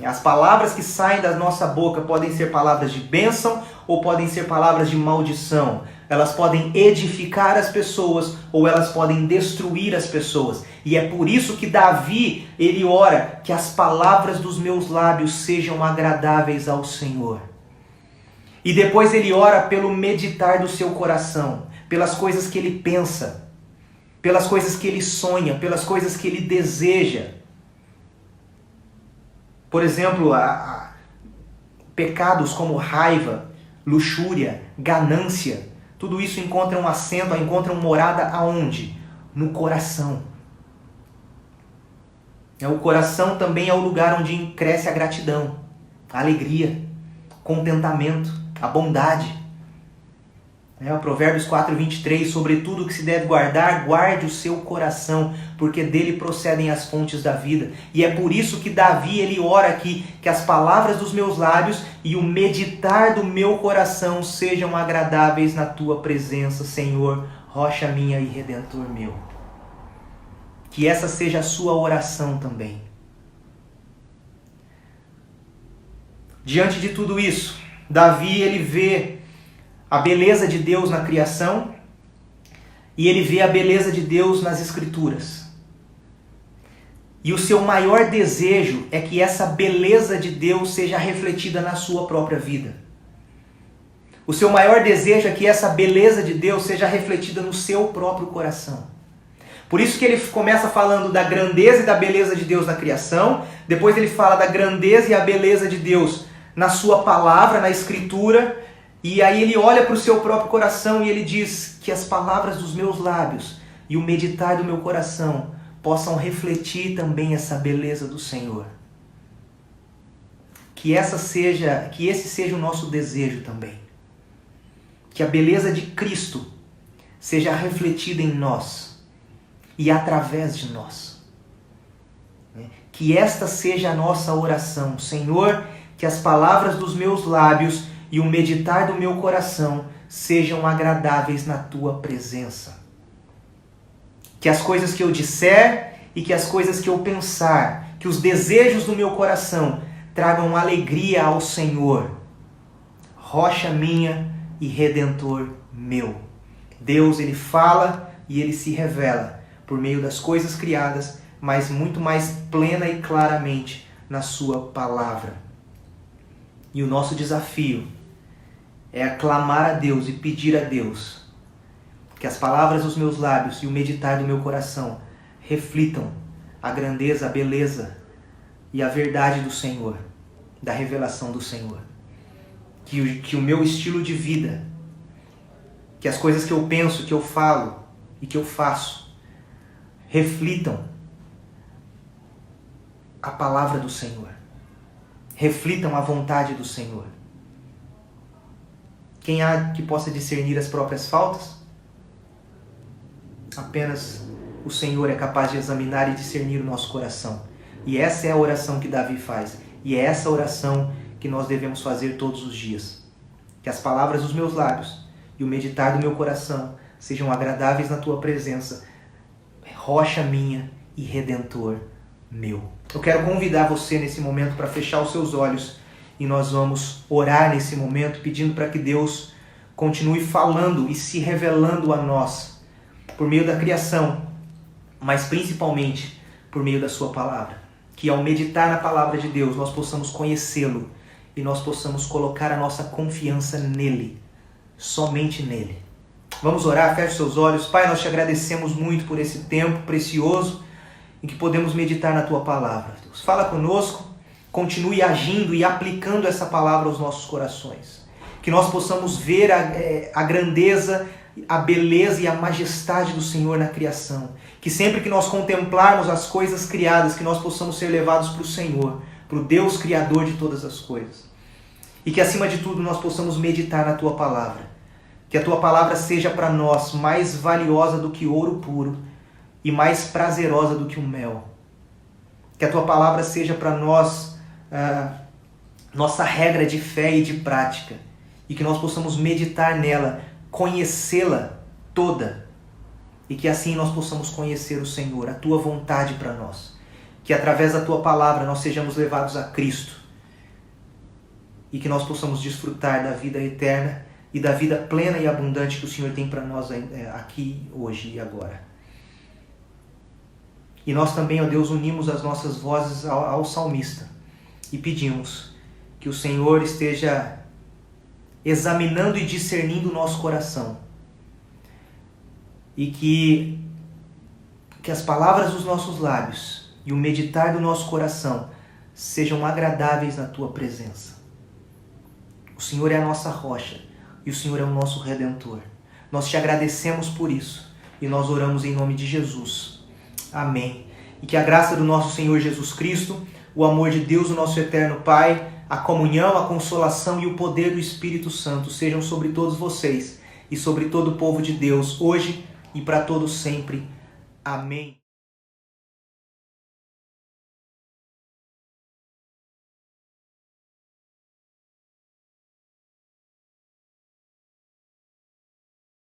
As palavras que saem da nossa boca podem ser palavras de bênção ou podem ser palavras de maldição. Elas podem edificar as pessoas ou elas podem destruir as pessoas. E é por isso que Davi, ele ora que as palavras dos meus lábios sejam agradáveis ao Senhor. E depois ele ora pelo meditar do seu coração, pelas coisas que ele pensa, pelas coisas que ele sonha, pelas coisas que ele deseja. Por exemplo, pecados como raiva, luxúria, ganância, tudo isso encontra um assento, encontra morada aonde? No coração. O coração também é o lugar onde cresce a gratidão, a alegria, contentamento, a bondade. O Provérbios 4:23, sobretudo que se deve guardar, guarde o seu coração, porque dele procedem as fontes da vida. E é por isso que Davi, ele ora aqui, que as palavras dos meus lábios e o meditar do meu coração sejam agradáveis na tua presença, Senhor, rocha minha e redentor meu. Que essa seja a sua oração também. Diante de tudo isso, Davi, ele vê a beleza de Deus na criação e ele vê a beleza de Deus nas Escrituras. E o seu maior desejo é que essa beleza de Deus seja refletida na sua própria vida. O seu maior desejo é que essa beleza de Deus seja refletida no seu próprio coração. Por isso que ele começa falando da grandeza e da beleza de Deus na criação, depois ele fala da grandeza e a beleza de Deus na sua palavra, na Escritura, e aí ele olha para o seu próprio coração e ele diz que as palavras dos meus lábios e o meditar do meu coração possam refletir também essa beleza do Senhor. Que esse seja o nosso desejo também. Que a beleza de Cristo seja refletida em nós e através de nós. Que esta seja a nossa oração. Senhor, que as palavras dos meus lábios e o meditar do meu coração sejam agradáveis na tua presença. Que as coisas que eu disser e que as coisas que eu pensar, que os desejos do meu coração tragam alegria ao Senhor, rocha minha e redentor meu. Deus, ele fala e ele se revela por meio das coisas criadas, mas muito mais plena e claramente na sua palavra. E o nosso desafio é clamar a Deus e pedir a Deus que as palavras dos meus lábios e o meditar do meu coração reflitam a grandeza, a beleza e a verdade do Senhor, da revelação do Senhor. Que o meu estilo de vida, que as coisas que eu penso, que eu falo e que eu faço, reflitam a palavra do Senhor, reflitam a vontade do Senhor. Quem há que possa discernir as próprias faltas? Apenas o Senhor é capaz de examinar e discernir o nosso coração. E essa é a oração que Davi faz. E é essa oração que nós devemos fazer todos os dias. Que as palavras dos meus lábios e o meditar do meu coração sejam agradáveis na tua presença, rocha minha e redentor meu. Eu quero convidar você nesse momento para fechar os seus olhos e nós vamos orar nesse momento pedindo para que Deus continue falando e se revelando a nós por meio da criação, mas principalmente por meio da sua palavra. Que ao meditar na palavra de Deus nós possamos conhecê-lo e nós possamos colocar a nossa confiança nele, somente nele. Vamos orar, feche seus olhos. Pai, nós te agradecemos muito por esse tempo precioso em que podemos meditar na tua palavra. Deus, fala conosco, continue agindo e aplicando essa palavra aos nossos corações. que nós possamos ver a grandeza, a beleza e a majestade do Senhor na criação. Que sempre que nós contemplarmos as coisas criadas, que nós possamos ser levados para o Senhor, para o Deus Criador de todas as coisas. E que acima de tudo nós possamos meditar na Tua Palavra. Que a Tua Palavra seja para nós mais valiosa do que ouro puro e mais prazerosa do que o mel. Que a Tua Palavra seja para nós nossa regra de fé e de prática. E que nós possamos meditar nela, conhecê-la toda. E que assim nós possamos conhecer o Senhor, a Tua vontade para nós. Que através da Tua Palavra nós sejamos levados a Cristo. E que nós possamos desfrutar da vida eterna e da vida plena e abundante que o Senhor tem para nós aqui, hoje e agora. E nós também, ó Deus, unimos as nossas vozes ao salmista e pedimos que o Senhor esteja examinando e discernindo o nosso coração e que as palavras dos nossos lábios e o meditar do nosso coração sejam agradáveis na Tua presença. O Senhor é a nossa rocha e o Senhor é o nosso Redentor. Nós Te agradecemos por isso e nós oramos em nome de Jesus. Amém. E que a graça do nosso Senhor Jesus Cristo, o amor de Deus, o nosso eterno Pai, a comunhão, a consolação e o poder do Espírito Santo sejam sobre todos vocês e sobre todo o povo de Deus, hoje e para todos sempre. Amém.